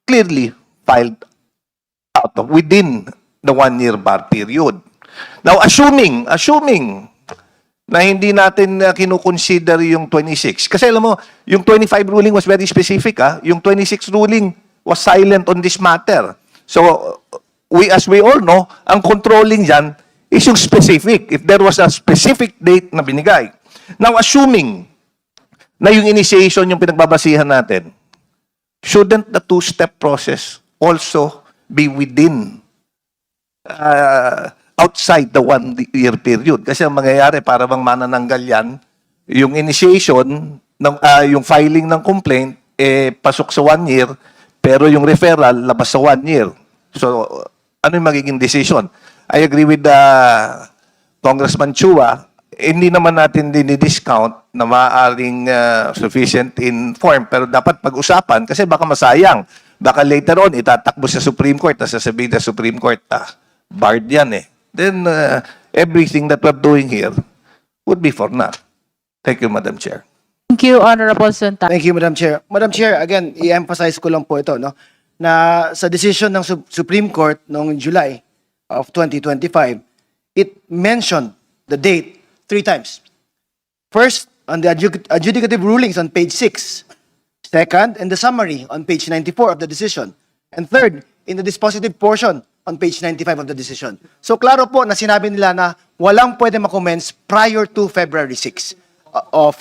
clearly filed out of within the 1-year bar period. Now, assuming na hindi natin kinukonsider yung 26. Kasi alam mo, yung 25 ruling was very specific. Yung 26 ruling was silent on this matter. So, as we all know, ang controlling dyan is yung specific. If there was a specific date na binigay. Now, assuming na yung initiation yung pinagbabasihan natin, shouldn't the two-step process also be within outside the 1-year period? Kasi ang mangyayari, para bang manananggal yan, yung initiation, yung filing ng complaint, pasok sa 1 year, pero yung referral, labas sa 1 year. So, ano yung magiging decision? I agree with Congressman Chua, hindi naman natin dinidiscount na maaaring sufficient in form, pero dapat pag-usapan kasi baka masayang. Baka later on, itatakbo sa Supreme Court, at sasabihin ng Supreme Court, barred yan eh. Then, everything that we're doing here would be for naught. Thank you, Madam Chair. Thank you, Honorable Suntay. Thank you, Madam Chair. Madam Chair, again, i-emphasize ko lang po ito, no? Na sa decision ng Supreme Court noong July of 2025, it mentioned the date 3 times. First, on the adjudicative rulings on page 6. Second, in the summary on page 94 of the decision. And third, in the dispositive portion on page 95 of the decision. So, klaro po na sinabi nila na walang pwede makommence prior to February 6 of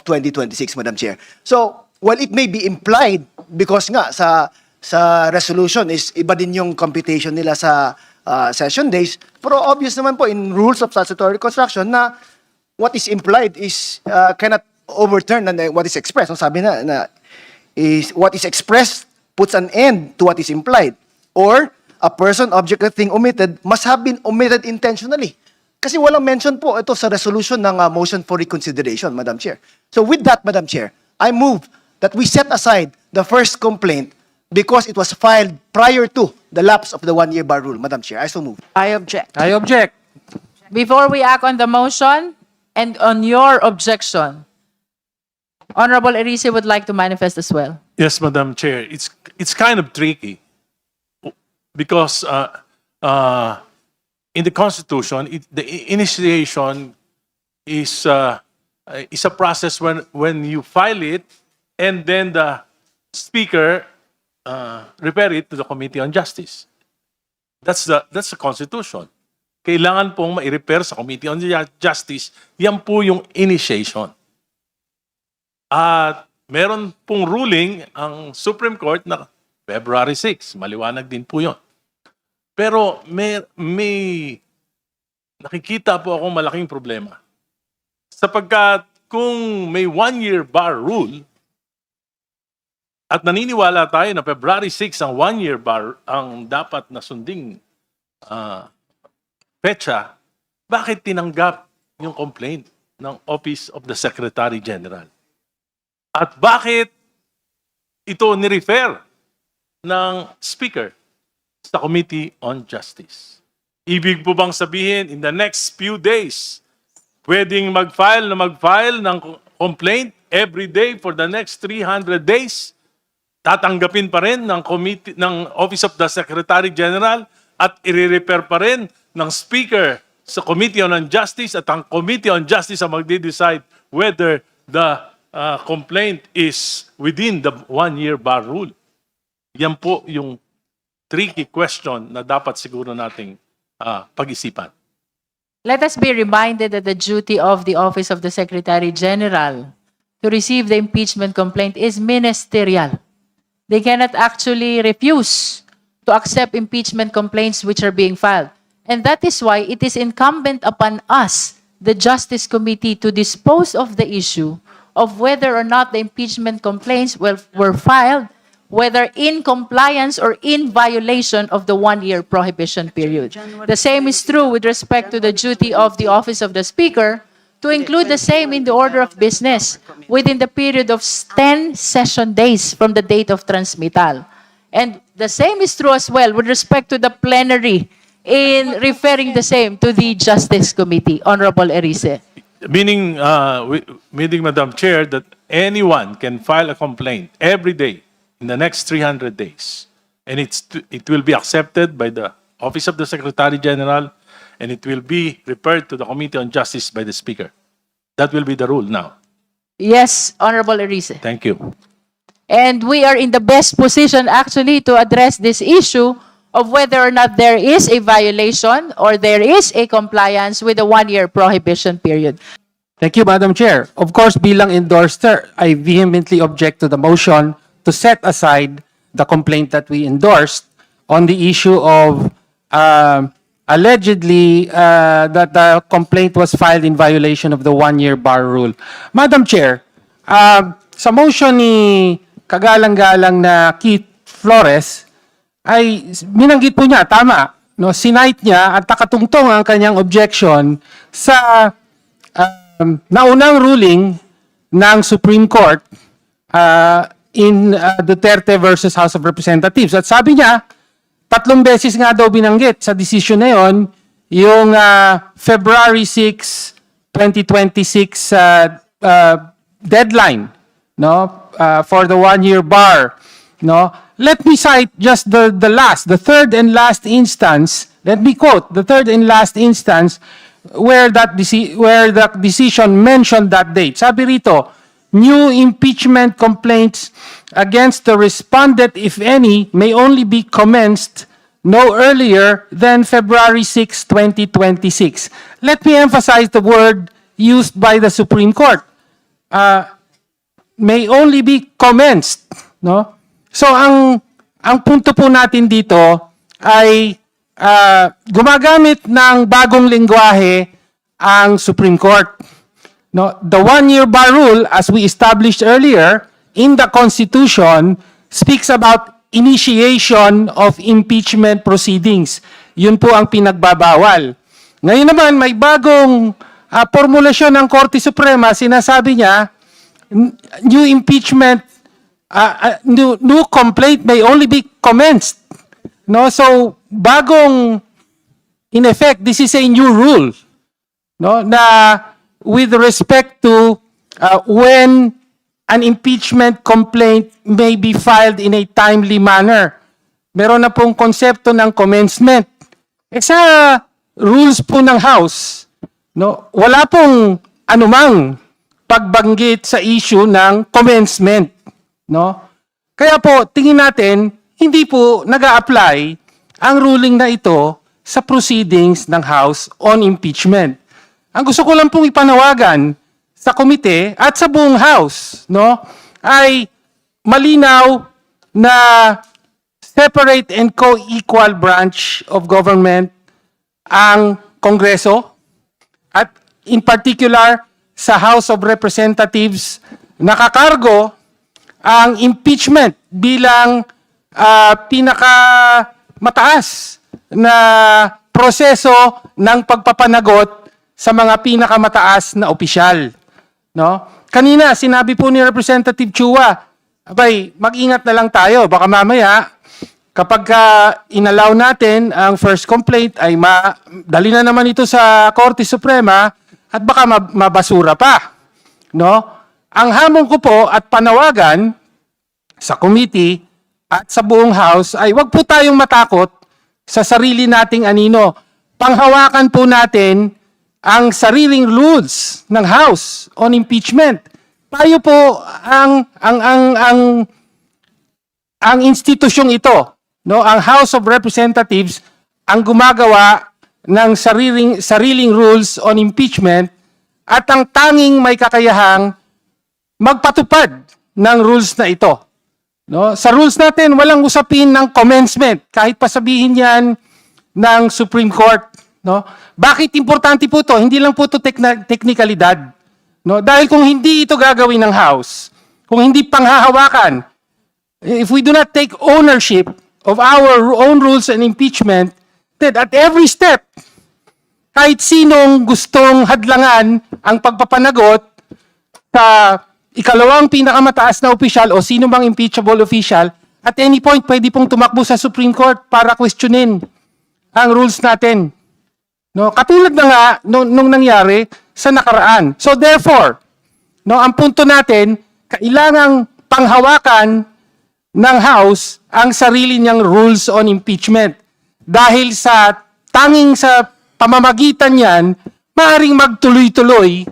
2026, Madam Chair. So, while it may be implied, because nga sa resolution is iba din yung computation nila sa session days, pero obvious naman po in rules of statutory construction na what is implied is cannot overturn what is expressed. So, sabi na is what is expressed puts an end to what is implied. Or, a person, object, or thing omitted must have been omitted intentionally. Kasi walang mention po ito sa resolution ng motion for reconsideration, Madam Chair. So with that, Madam Chair, I move that we set aside the first complaint because it was filed prior to the lapse of the 1-year bar rule, Madam Chair. I so move. I object. I object. Before we act on the motion and on your objection, Honorable Erice would like to manifest as well. Yes, Madam Chair. It's kind of tricky because in the Constitution, the initiation is a process when you file it and then the Speaker refer it to the Committee on Justice. That's the Constitution. Kailangan pong ma-refer sa Committee on Justice. Yan po yung initiation. At meron pong ruling ang Supreme Court na February 6. Maliwanag din po yun. Pero may nakikita po akong malaking problema. Sapagkat kung may 1-year bar rule at naniniwala tayo na February 6 ang 1-year bar ang dapat na sunding petsa, bakit tinanggap yung complaint ng Office of the Secretary General? At bakit ito ni-refer ng Speaker sa Committee on Justice? Ibig po bang sabihin, in the next few days, pwedeng mag-file ng complaint every day for the next 300 days? Tatanggapin pa rin ng Office of the Secretary General at i-refer pa rin ng Speaker sa Committee on Justice at ang Committee on Justice ang magde-decide whether the complaint is within the 1-year bar rule. Yan po yung tricky question na dapat siguro nating pag-isipan. Let us be reminded that the duty of the Office of the Secretary General to receive the impeachment complaint is ministerial. They cannot actually refuse to accept impeachment complaints which are being filed. And that is why it is incumbent upon us, the Justice Committee, to dispose of the issue of whether or not the impeachment complaints were filed, whether in compliance or in violation of the one-year prohibition period. The same is true with respect to the duty of the Office of the Speaker to include the same in the order of business within the period of 10 session days from the date of transmittal. And the same is true as well with respect to the plenary in referring the same to the Justice Committee. Honorable Erice. Meaning, Madam Chair, that anyone can file a complaint every day in the next 300 days. And it will be accepted by the Office of the Secretary General, and it will be referred to the Committee on Justice by the Speaker. That will be the rule now. Yes, Honorable Erice. Thank you. And we are in the best position actually to address this issue of whether or not there is a violation or there is a compliance with the one-year prohibition period. Thank you, Madam Chair. Of course, bilang endorser, I vehemently object to the motion to set aside the complaint that we endorsed on the issue of allegedly that the complaint was filed in violation of the one-year bar rule. Madam Chair, sa motion ni kagalang-galang na Keith Flores, ay binanggit po niya, tama, no, sinight niya at nakatungtong ang kanyang objection sa naunang ruling ng Supreme Court in Duterte versus House of Representatives. At sabi niya, 3 beses nga daw binanggit sa decision na yon yung February 6, 2026 deadline, no, for the one-year bar, no. Let me cite just the third and last instance. Let me quote the third and last instance where the decision mentioned that date. Sabi rito, new impeachment complaints against the respondent, if any, may only be commenced no earlier than February 6, 2026. Let me emphasize the word used by the Supreme Court. May only be commenced, no? So ang punto po natin dito ay gumagamit ng bagong lengguwahe ang Supreme Court. No, the one-year bar rule, as we established earlier in the Constitution, speaks about initiation of impeachment proceedings. Yun po ang pinagbabawal. Ngayon naman, may bagong formulasyon ng Korte Suprema, sinasabi niya, new impeachment, new complaint may only be commenced. No, so bagong, in effect, this is a new rule, no, na with respect to when an impeachment complaint may be filed in a timely manner. Meron na pong konsepto ng commencement. Sa rules po ng House, no, wala pong anumang pagbanggit sa issue ng commencement, no? Kaya po tingin natin hindi po nag-a-apply ang ruling na ito sa proceedings ng House on impeachment. Ang gusto ko lang pong ipanawagan sa komite at sa buong House, no, ay malinaw na separate and co-equal branch of government ang Kongreso at in particular sa House of Representatives nakakargo ang impeachment bilang pinakamataas na proseso ng pagpapanagot sa mga pinakamataas na opisyal, no? Kanina sinabi po ni Representative Chua, abay, mag-ingat na lang tayo, baka mamaya kapag inalaw natin ang first complaint ay dali na naman ito sa Korte Suprema at baka mabasura pa, no? Ang hamon ko po at panawagan sa committee at sa buong House ay wag po tayong matakot sa sarili nating anino. Panghawakan po natin ang sariling rules ng House on impeachment. Tayo po ang ang institusyong ito, no, ang House of Representatives, ang gumagawa ng sariling rules on impeachment at ang tanging may kakayahang magpatupad ng rules na ito. No? Sa rules natin, walang usapin ng commencement, kahit pa sabihin yan ng Supreme Court. No? Bakit importante po ito? Hindi lang po ito teknikalidad. No? Dahil kung hindi ito gagawin ng House, kung hindi panghahawakan, if we do not take ownership of our own rules and impeachment, then at every step, kahit sinong gustong hadlangan ang pagpapanagot sa ikalawang pinakamataas na opisyal o sino mang impeachable official, at any point pwede pong tumakbo sa Supreme Court para questionin ang rules natin. No, katulad na nga nung nangyari sa nakaraan. So therefore, no, ang punto natin, kailangang panghawakan ng House ang sarili niyang rules on impeachment. Dahil sa tanging sa pamamagitan niyan, maaaring magtuloy-tuloy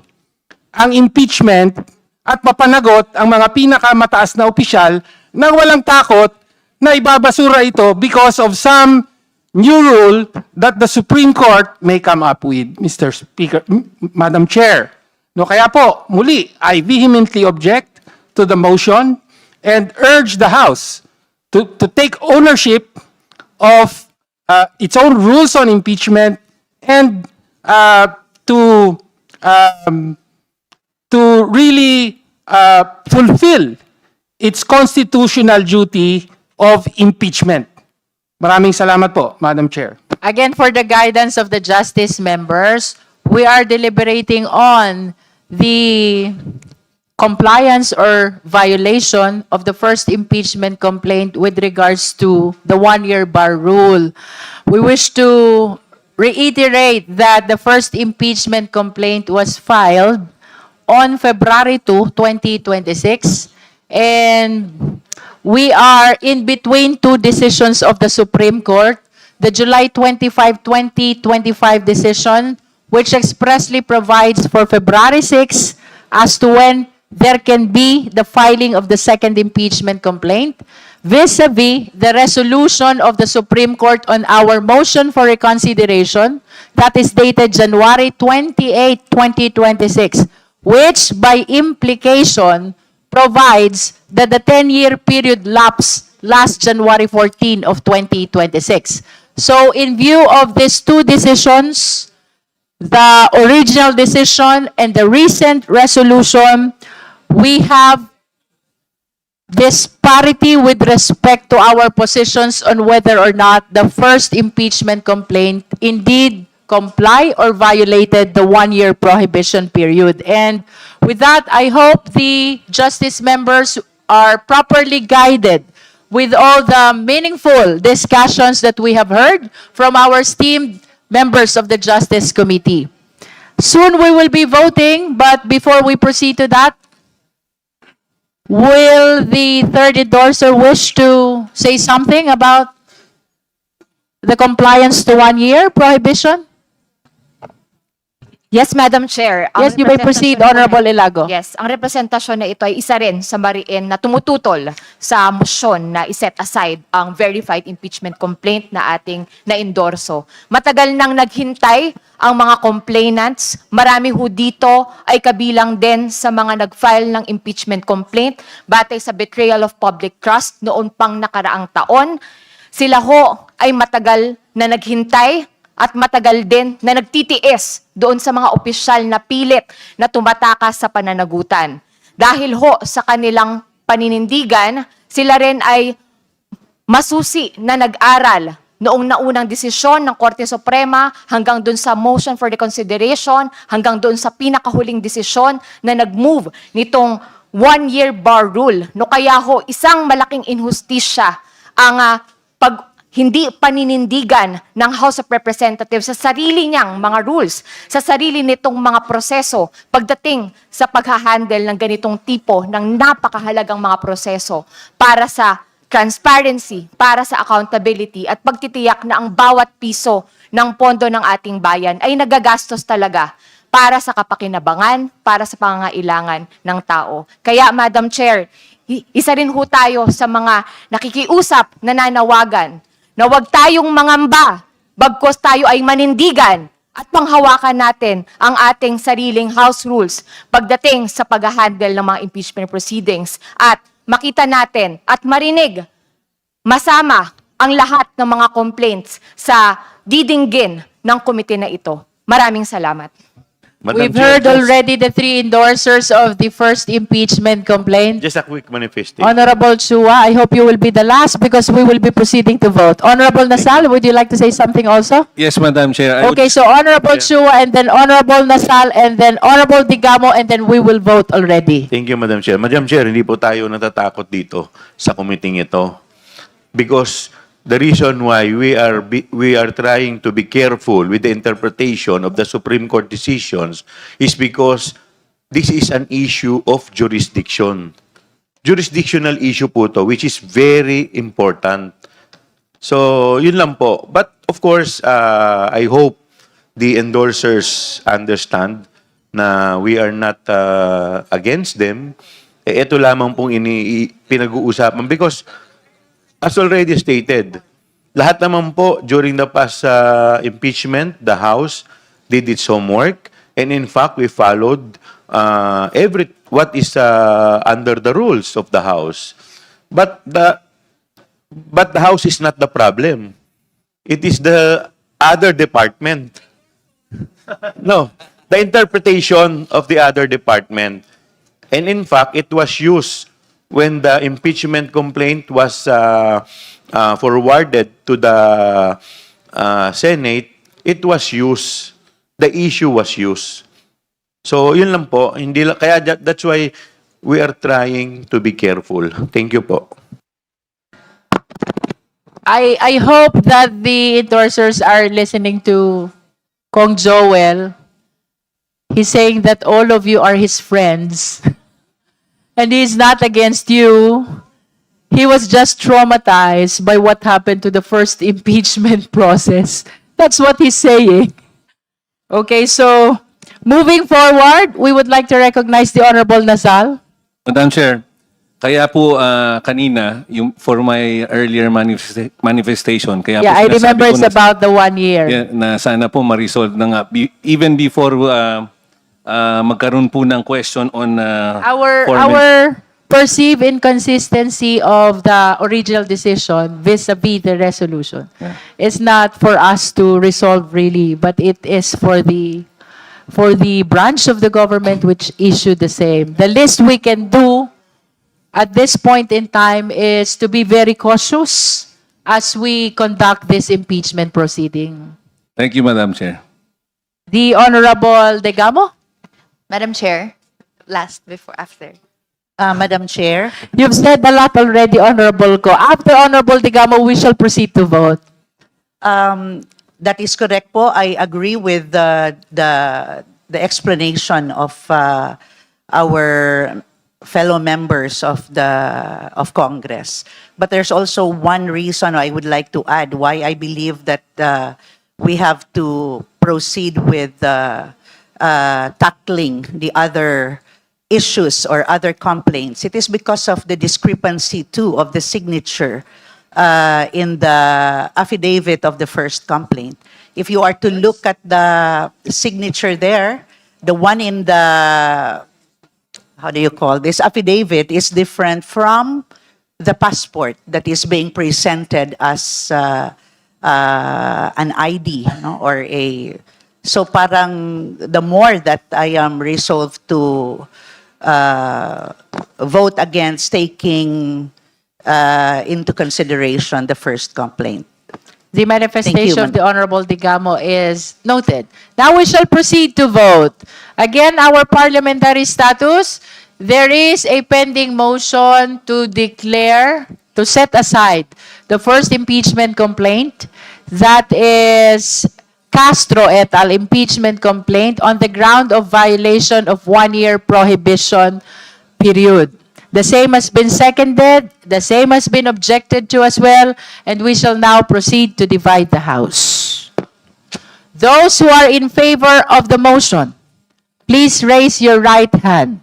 ang impeachment at mapanagot ang mga pinakamataas na opisyal nang walang takot na ibabasura ito because of some new rule that the Supreme Court may come up with, Mr. Speaker, Madam Chair. No, kaya po, muli, I vehemently object to the motion and urge the House to take ownership of its own rules on impeachment and to really fulfill its constitutional duty of impeachment. Maraming salamat po, Madam Chair. Again, for the guidance of the Justice members, we are deliberating on the compliance or violation of the first impeachment complaint with regards to the one-year bar rule. We wish to reiterate that the first impeachment complaint was filed on February 2, 2026, and we are in between two decisions of the Supreme Court, the July 25, 2025 decision, which expressly provides for February 6 as to when there can be the filing of the second impeachment complaint, vis-a-vis the resolution of the Supreme Court on our motion for reconsideration that is dated January 28, 2026, which by implication provides that the 10-year period lapsed last January 14 of 2026. So in view of these two decisions, the original decision and the recent resolution, we have disparity with respect to our positions on whether or not the first impeachment complaint indeed comply or violated the one-year prohibition period. And with that, I hope the Justice members are properly guided with all the meaningful discussions that we have heard from our esteemed members of the Justice Committee. Soon we will be voting, but before we proceed to that, will the third endorser wish to say something about the compliance to one-year prohibition? Yes, Madam Chair. Yes, you may proceed, Honorable Ilago. Yes, ang representasyon na ito ay isa rin sa mariin na tumututol sa motion na iset aside ang verified impeachment complaint na ating na-endorso. Matagal nang naghintay ang mga complainants. Marami ho dito ay kabilang din sa mga nag-file ng impeachment complaint batay sa betrayal of public trust noon pang nakaraang taon. Sila ho ay matagal na naghintay at matagal din na nagtitiis doon sa mga opisyal na pilit na tumatakas sa pananagutan. Dahil ho sa kanilang paninindigan, sila rin ay masusi na nag-aral noong naunang desisyon ng Korte Suprema hanggang doon sa motion for reconsideration, hanggang doon sa pinakahuling desisyon na nag-move nitong one-year bar rule. No kaya ho, isang malaking inhustisya ang hindi paninindigan ng House of Representatives sa sarili niyang mga rules, sa sarili nitong mga proseso pagdating sa paghahandle ng ganitong tipo ng napakahalagang mga proseso para sa transparency, para sa accountability at pagtitiyak na ang bawat piso ng pondo ng ating bayan ay nagagastos talaga para sa kapakinabangan, para sa pangangailangan ng tao. Kaya, Madam Chair, isa rin ho tayo sa mga nakikiusap, nananawagan, na huwag tayong mangamba, bagkos tayo ay manindigan at panghawakan natin ang ating sariling House rules pagdating sa pag-handle ng mga impeachment proceedings at makita natin at marinig masama ang lahat ng mga complaints sa didinggin ng komite na ito. Maraming salamat. Madam We've Chair, heard already the 3 endorsers of the first impeachment complaint. just a quick manifestation. Honorable Chua, I hope you will be the last because we will be proceeding to vote. Honorable Nasal, would you like to say something also? Yes, Madam Chair. Okay, so Honorable Chua and then Honorable Nasal and then Honorable Digamo and then we will vote already. Thank you, Madam Chair. Madam Chair, hindi po tayo natatakot dito sa committee ito. Because the reason why we are trying to be careful with the interpretation of the Supreme Court decisions is because this is an issue of jurisdiction. Jurisdictional issue po to, which is very important. So, yun lang po. But of course, I hope the endorsers understand na we are not against them. Ito lamang pong pinag-uusapan because as already stated, lahat naman po during the past impeachment, the House did its homework, and in fact, we followed what is under the rules of the House. But the House is not the problem. It is the other department. No, the interpretation of the other department. And in fact, it was used when the impeachment complaint was forwarded to the Senate. It was used. The issue was used. So, yun lang po. Kaya that's why we are trying to be careful. Thank you po. I hope that the endorsers are listening to Kong Joel. He's saying that all of you are his friends. And he's not against you. He was just traumatized by what happened to the first impeachment process. That's what he's saying. Okay, so moving forward, we would like to recognize the Honorable Nasal. Madam Chair, kaya po kanina, for my earlier manifestation, kaya Yeah, po I sinasabi remember ko it's about the 1 year. na sana po ma-resolve na nga. Even before magkaroon po ng question on Our perceived inconsistency of the original decision vis-a-vis the resolution is not for us to resolve really, but it is for the branch of the government which issued the same. The least we can do at this point in time is to be very cautious as we conduct this impeachment proceeding. Thank you, Madam Chair. The Honorable Degamo? Madam Chair, last before after. Madam Chair, You've said a lot already, Honorable Ko. After Honorable Digamo, we shall proceed to vote. that is correct po. I agree with the explanation of our fellow members of Congress. But there's also one reason I would like to add why I believe that we have to proceed with tackling the other issues or other complaints. It is because of the discrepancy too of the signature in the affidavit of the first complaint. If you are to look at the signature there, the one in the, how do you call this, affidavit is different from the passport that is being presented as an ID, no? Or a, so parang the more that I am resolved to vote against taking into consideration the first complaint. The manifestation of Madam. the Honorable Digamo is noted. Now we shall proceed to vote. Again, our parliamentary status, there is a pending motion to declare, to set aside the first impeachment complaint. That is Castro et al. Impeachment complaint on the ground of violation of 1-year prohibition period. The same has been seconded, the same has been objected to as well, and we shall now proceed to divide the House. Those who are in favor of the motion, please raise your right hand.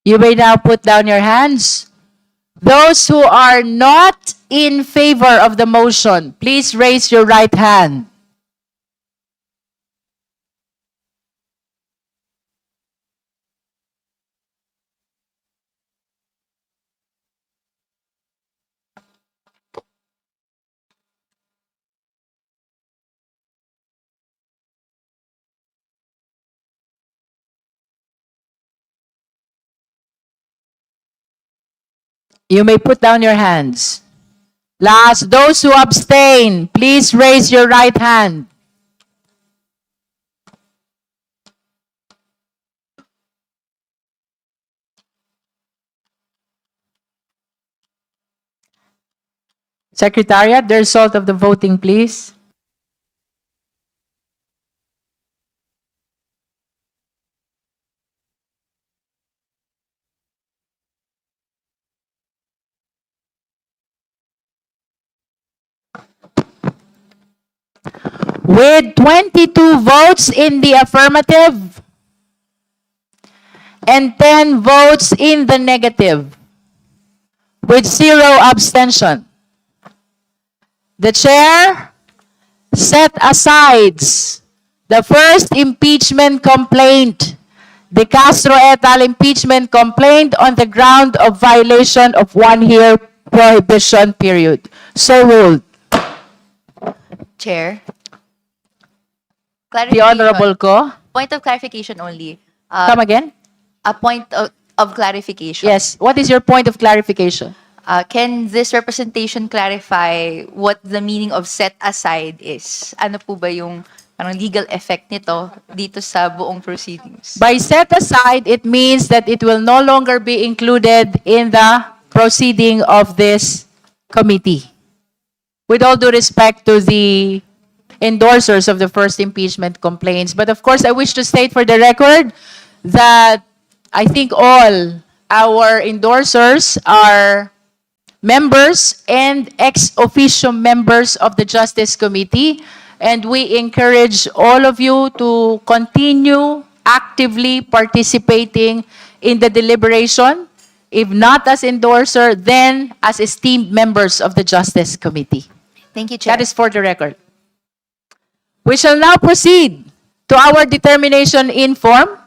You may now put down your hands. Those who are not in favor of the motion, please raise your right hand. You may put down your hands. Last, those who abstain, please raise your right hand. Secretariat, the result of the voting, please. With 22 votes in the affirmative and 10 votes in the negative, with 0 abstention, the chair set aside the first impeachment complaint, De Castro et al. Impeachment complaint, on the ground of violation of 1-year prohibition period. So ruled. Chair. The Honorable Ko. Point of clarification only. Come again? A point of clarification. Yes. What is your point of clarification? Can this representation clarify what the meaning of set aside is? Ano po ba yung parang legal effect nito dito sa buong proceedings? By set aside, it means that it will no longer be included in the proceeding of this committee. With all due respect to the endorsers of the first impeachment complaints. But of course, I wish to state for the record that I think all our endorsers are members and ex officio members of the Justice Committee, and we encourage all of you to continue actively participating in the deliberation, if not as endorser, then as esteemed members of the Justice Committee. Thank you, Chair. That is for the record. We shall now proceed to our determination in form.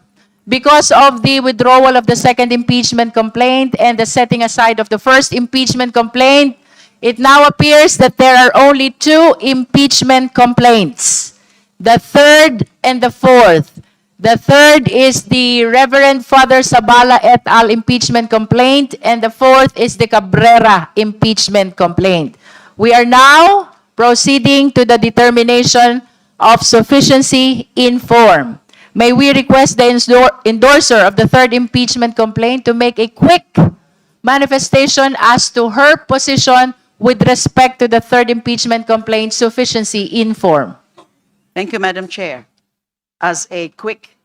Because of the withdrawal of the second impeachment complaint and the setting aside of the first impeachment complaint, it now appears that there are only 2 impeachment complaints, the third and the fourth. The third is the Reverend Father Sabala et al. Impeachment complaint, and the fourth is the Cabrera impeachment complaint. We are now proceeding to the determination of sufficiency in form. May we request the endorser of the third impeachment complaint to make a quick manifestation as to her position with respect to the third impeachment complaint sufficiency in form. Thank you, Madam Chair. As a quick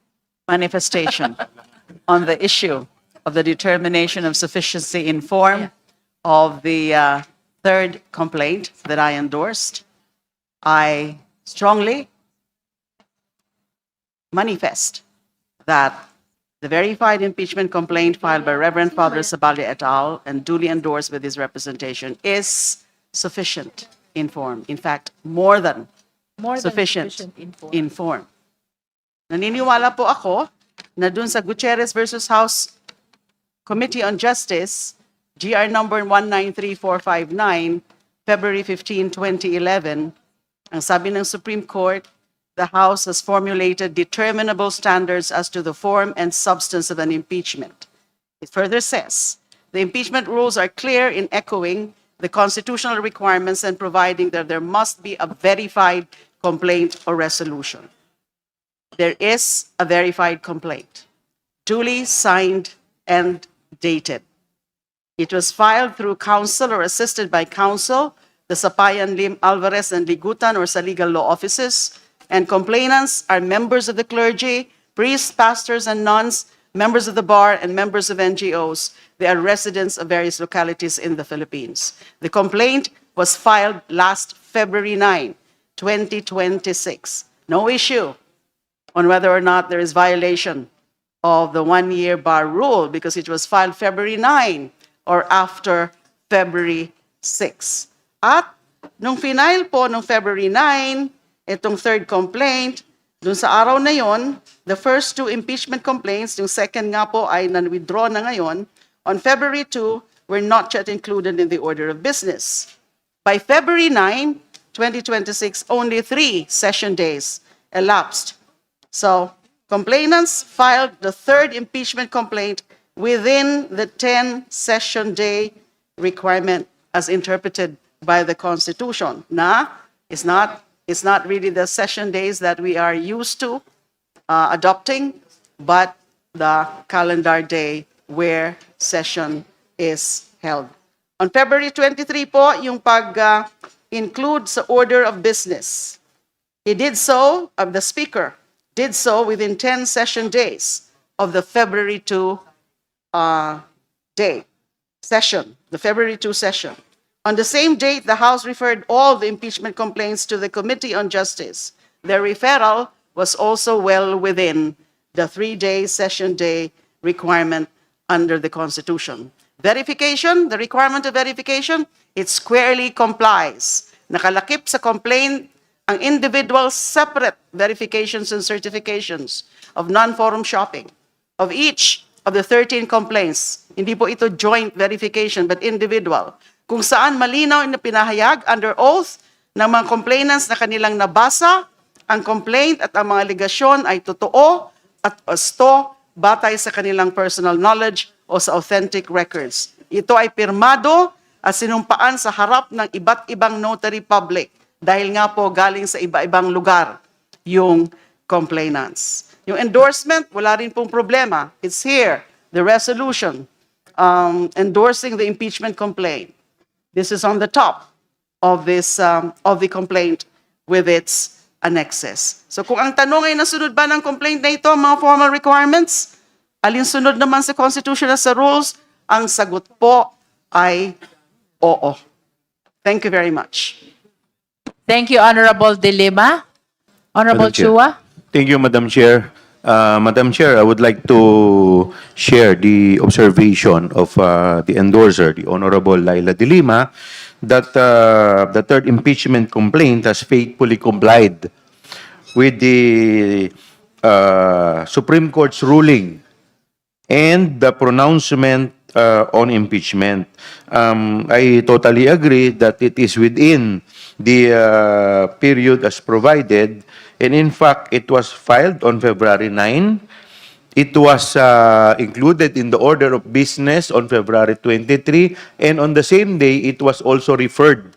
manifestation on the issue of the determination of sufficiency in form of the third complaint that I endorsed, I strongly manifest that the verified impeachment complaint filed by Reverend Father Sabali et al. And duly endorsed with his representation is sufficient in form. In fact, more than sufficient in form. Naniniwala po ako na dun sa Gutierrez versus House Committee on Justice, GR number 193459, February 15, 2011, ang sabi ng Supreme Court, the House has formulated determinable standards as to the form and substance of an impeachment. It further says, the impeachment rules are clear in echoing the constitutional requirements and providing that there must be a verified complaint or resolution. There is a verified complaint, duly signed and dated. It was filed through counsel or assisted by counsel, the Sapayan, Lim, Alvarez, and Ligutan, or sa legal law offices, and complainants are members of the clergy, priests, pastors, and nuns, members of the bar, and members of NGOs. They are residents of various localities in the Philippines. The complaint was filed last February 9, 2026. No issue on whether or not there is violation of the one-year bar rule because it was filed February 9 or after February 6. At nung final po nung February 9, itong third complaint, dun sa araw na yon, the first two impeachment complaints, yung second nga po ay nan-withdraw na ngayon, on February 2, were not yet included in the order of business. By February 9, 2026, only 3 session days elapsed. So, complainants filed the third impeachment complaint within the 10 session day requirement as interpreted by the Constitution. Na, it's not really the session days that we are used to adopting, but the calendar day where session is held. On February 23 po, yung pag-include sa order of business. He did so, the Speaker did so within 10 session days of the February 2 session, the February 2 session. On the same date, the House referred all the impeachment complaints to the Committee on Justice. Their referral was also well within the 3-day session day requirement under the Constitution. Verification, the requirement of verification, it squarely complies. Nakalakip sa complaint ang individual separate verifications and certifications of non-forum shopping of each of the 13 complaints. Hindi po ito joint verification but individual. Kung saan malinaw na pinahayag under oath ng mga complainants na kanilang nabasa, ang complaint at ang mga aligasyon ay totoo at wasto batay sa kanilang personal knowledge o sa authentic records. Ito ay pirmado at sinumpaan sa harap ng iba't ibang notary public dahil nga po galing sa iba-ibang lugar yung complainants. Yung endorsement, wala rin pong problema. It's here, the resolution endorsing the impeachment complaint. This is on the top of this of the complaint with its annexes. So kung ang tanong ay nasunod ba ng complaint na ito, mga formal requirements, alinsunod naman sa Constitution at sa rules, ang sagot po ay oo. Thank you very much. Thank you, Honorable De Lima. Honorable Madam Chair. Chua. Thank you, Madam Chair. Madam Chair, I would like to share the observation of the endorser, the Honorable Laila De Lima, that the third impeachment complaint has faithfully complied with the Supreme Court's ruling and the pronouncement on impeachment. I totally agree that it is within the period as provided, and in fact, it was filed on February 9. It was included in the order of business on February 23, and on the same day, it was also referred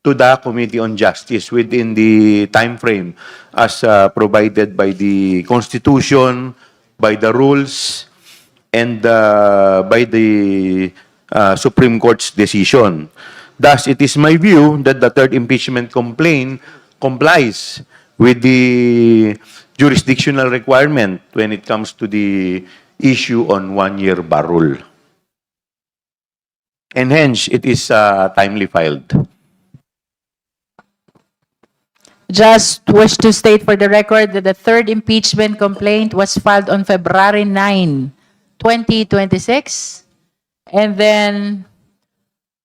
to the Committee on Justice within the time frame as provided by the Constitution, by the rules, and by the Supreme Court's decision. Thus, it is my view that the third impeachment complaint complies with the jurisdictional requirement when it comes to the issue on one-year bar rule. And hence, it is timely filed. Just wish to state for the record that the third impeachment complaint was filed on February 9, 2026, and then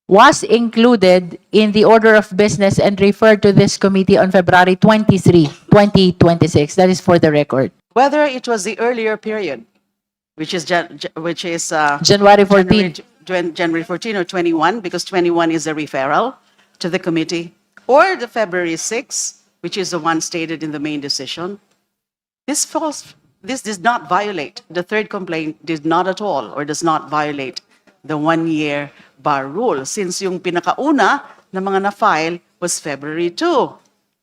was included in the order of business and referred to this committee on February 23, 2026. That is for the record. Whether it was the earlier period, which is January 14. January 14 or 21, because 21 is a referral to the committee, or the February 6, which is the one stated in the main decision, this does not violate, the third complaint did not at all or does not violate the one-year bar rule, since yung pinakauna na mga na-file was February 2.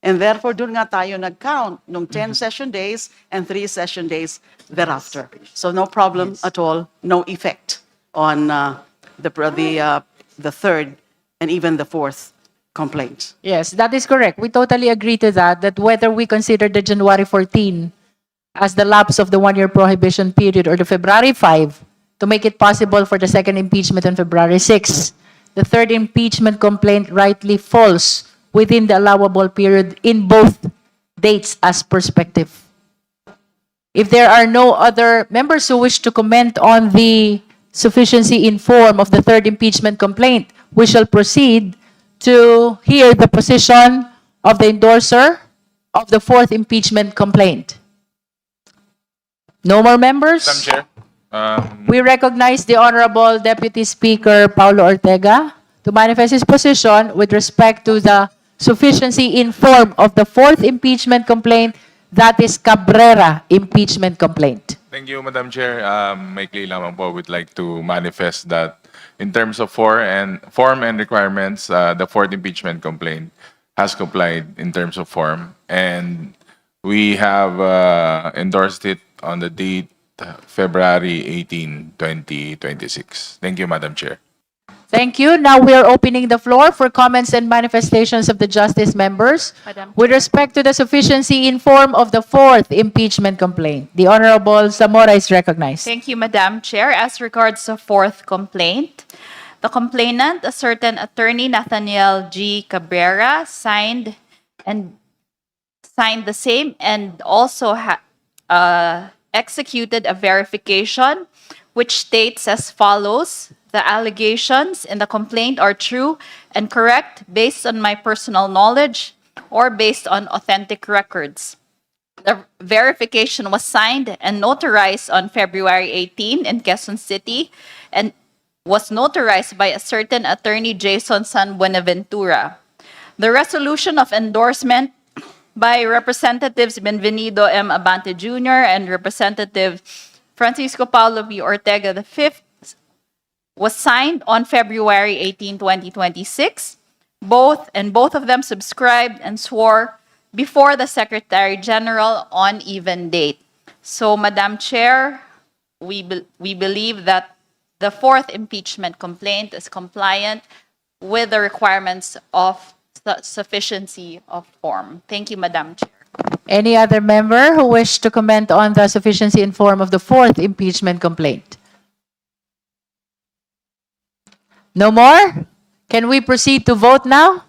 And therefore, dun nga tayo nag-count nung 10 session days and 3 session days thereafter. So no problem at all, no effect on the third and even the fourth complaint. Yes, that is correct. We totally agree to that whether we consider the January 14 as the lapse of the one-year prohibition period or the February 5 to make it possible for the second impeachment on February 6, the third impeachment complaint rightly falls within the allowable period in both dates as perspective. If there are no other members who wish to comment on the sufficiency in form of the third impeachment complaint, we shall proceed to hear the position of the endorser of the fourth impeachment complaint. No more members? Madam Chair, We recognize the Honorable Deputy Speaker Paulo Ortega to manifest his position with respect to the sufficiency in form of the fourth impeachment complaint, that is Cabrera impeachment complaint. thank you, Madam Chair. Maikli lamang po, would like to manifest that in terms of form and requirements, the fourth impeachment complaint has complied in terms of form, and we have endorsed it on the date February 18, 2026. Thank you, Madam Chair. Thank you. Now we are opening the floor for comments and manifestations of the Justice members with respect to the sufficiency in form of the fourth impeachment complaint. The Honorable Zamora is recognized. Thank you, Madam Chair. As regards the fourth complaint, the complainant, a certain attorney Nathaniel G. Cabrera, signed the same and also executed a verification which states as follows: the allegations in the complaint are true and correct based on my personal knowledge or based on authentic records. The verification was signed and notarized on February 18 in Quezon City and was notarized by a certain attorney Jason San Buenaventura. The resolution of endorsement by Representatives Benvenido M. Abante Jr. and Representative Francisco Paulo V. Ortega V was signed on February 18, 2026. Both of them subscribed and swore before the Secretary General on even date. So, Madam Chair, we believe that the fourth impeachment complaint is compliant with the requirements of sufficiency of form. Thank you, Madam Chair. Any other member who wish to comment on the sufficiency in form of the fourth impeachment complaint? No more? Can we proceed to vote now?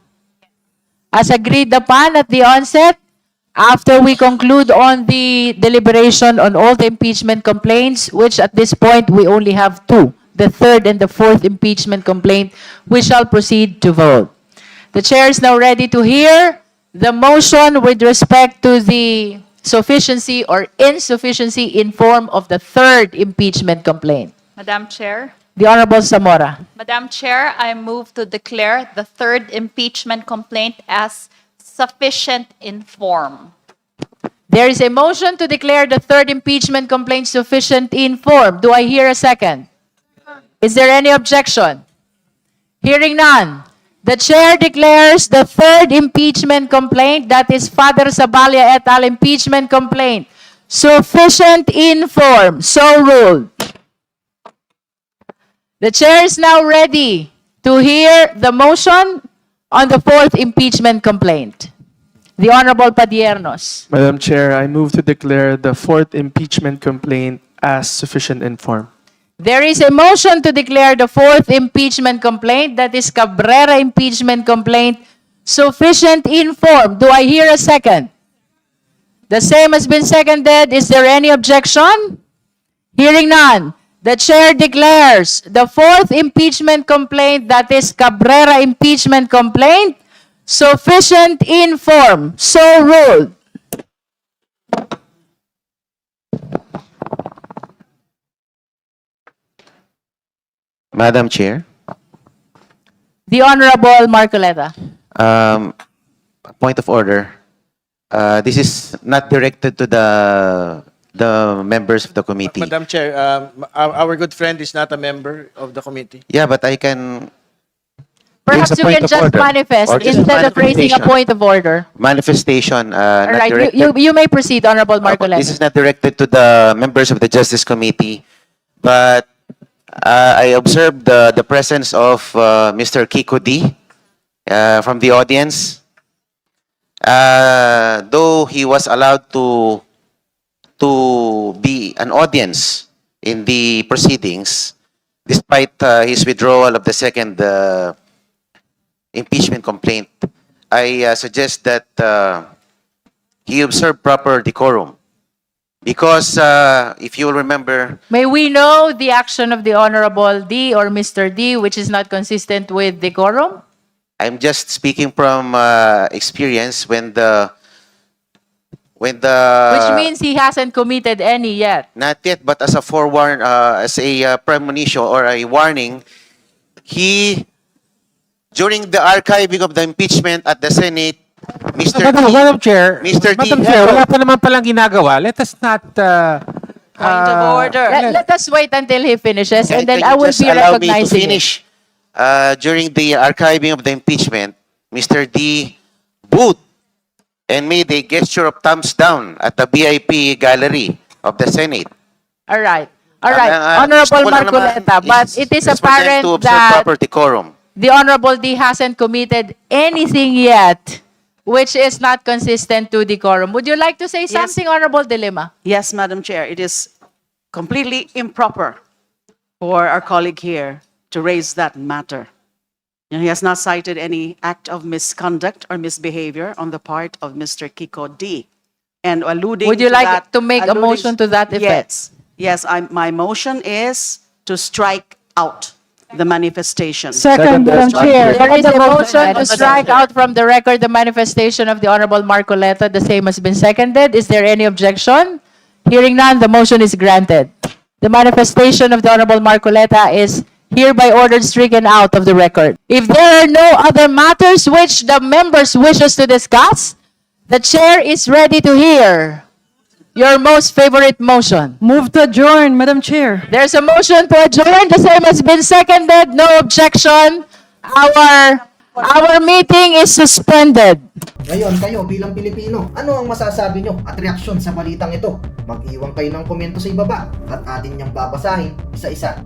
As agreed upon at the onset, after we conclude on the deliberation on all the impeachment complaints, which at this point we only have two, the third and the fourth impeachment complaint, we shall proceed to vote. The chair is now ready to hear the motion with respect to the sufficiency or insufficiency in form of the third impeachment complaint. Madam Chair. The Honorable Zamora. Madam Chair, I move to declare the third impeachment complaint as sufficient in form. There is a motion to declare the third impeachment complaint sufficient in form. Do I hear a second? Is there any objection? Hearing none. The chair declares the third impeachment complaint, that is Father Zabalia et al. Impeachment complaint, sufficient in form. So ruled. The chair is now ready to hear the motion on the fourth impeachment complaint. The Honorable Padiernos. Madam Chair, I move to declare the fourth impeachment complaint as sufficient in form. There is a motion to declare the fourth impeachment complaint, that is Cabrera impeachment complaint, sufficient in form. Do I hear a second? The same has been seconded. Is there any objection? Hearing none. The chair declares the fourth impeachment complaint, that is Cabrera impeachment complaint, sufficient in form. So ruled. Madam Chair, The Honorable Marcoleta. point of order. This is not directed to the members of the committee. Madam Chair, our good friend is not a member of the committee. Yeah, but I can Perhaps It's a you point can of just order. manifest Or just instead of raising a manifestation. point of order. manifestation. All Not right, directed. you may proceed, Honorable Marcoleta. This is not directed to the members of the Justice Committee, but I observed the presence of Mr. Kiko D from the audience. Though he was allowed to be an audience in the proceedings, despite his withdrawal of the second impeachment complaint, I suggest that he observe proper decorum Because if you will remember, May we know the action of the Honorable D or Mr. D which is not consistent with decorum? I'm just speaking from experience when the Which means he hasn't committed any yet. not yet, but as a forewarn, as a premonition or a warning, he during the archiving of the impeachment at the Senate, Mr. T, Madam Chair, Mr. T, Madam Chair, wala pa naman palang ginagawa. Let us not... Point of order. Let us wait until he finishes and then Can I you will just be allow me to recognizing it. finish? During the archiving of the impeachment, Mr. D booed and made a gesture of thumbs down at the VIP gallery of the Senate. All right. All right. Honorable Gusto ko lang naman Marcoleta, but it is just pretend apparent to observe that proper decorum. the Honorable D hasn't committed anything yet which is not consistent to decorum. Would you like to say something, Honorable De Lima? Yes, Madam Chair, it is completely improper for our colleague here to raise that matter. And he has not cited any act of misconduct or misbehavior on the part of Mr. Kiko D. And alluding Would you to like that, to make a alluding- motion to that effect? Yes, my motion is to strike out the manifestation. Second, Madam Chair. There is a motion to strike out from the record the manifestation of the Honorable Marcoleta. The same has been seconded. Is there any objection? Hearing none, the motion is granted. The manifestation of the Honorable Marcoleta is hereby ordered stricken out of the record. If there are no other matters which the members wishes to discuss, the chair is ready to hear your most favorite motion. Move to adjourn, Madam Chair. There's a motion to adjourn. The same has been seconded. No objection. Our meeting is suspended. Ngayon, kayo bilang Pilipino, ano ang masasabi nyo at reaksyon sa balitang ito? Mag-iwan kayo ng komento sa ibaba at atin niyang babasahin isa-isa.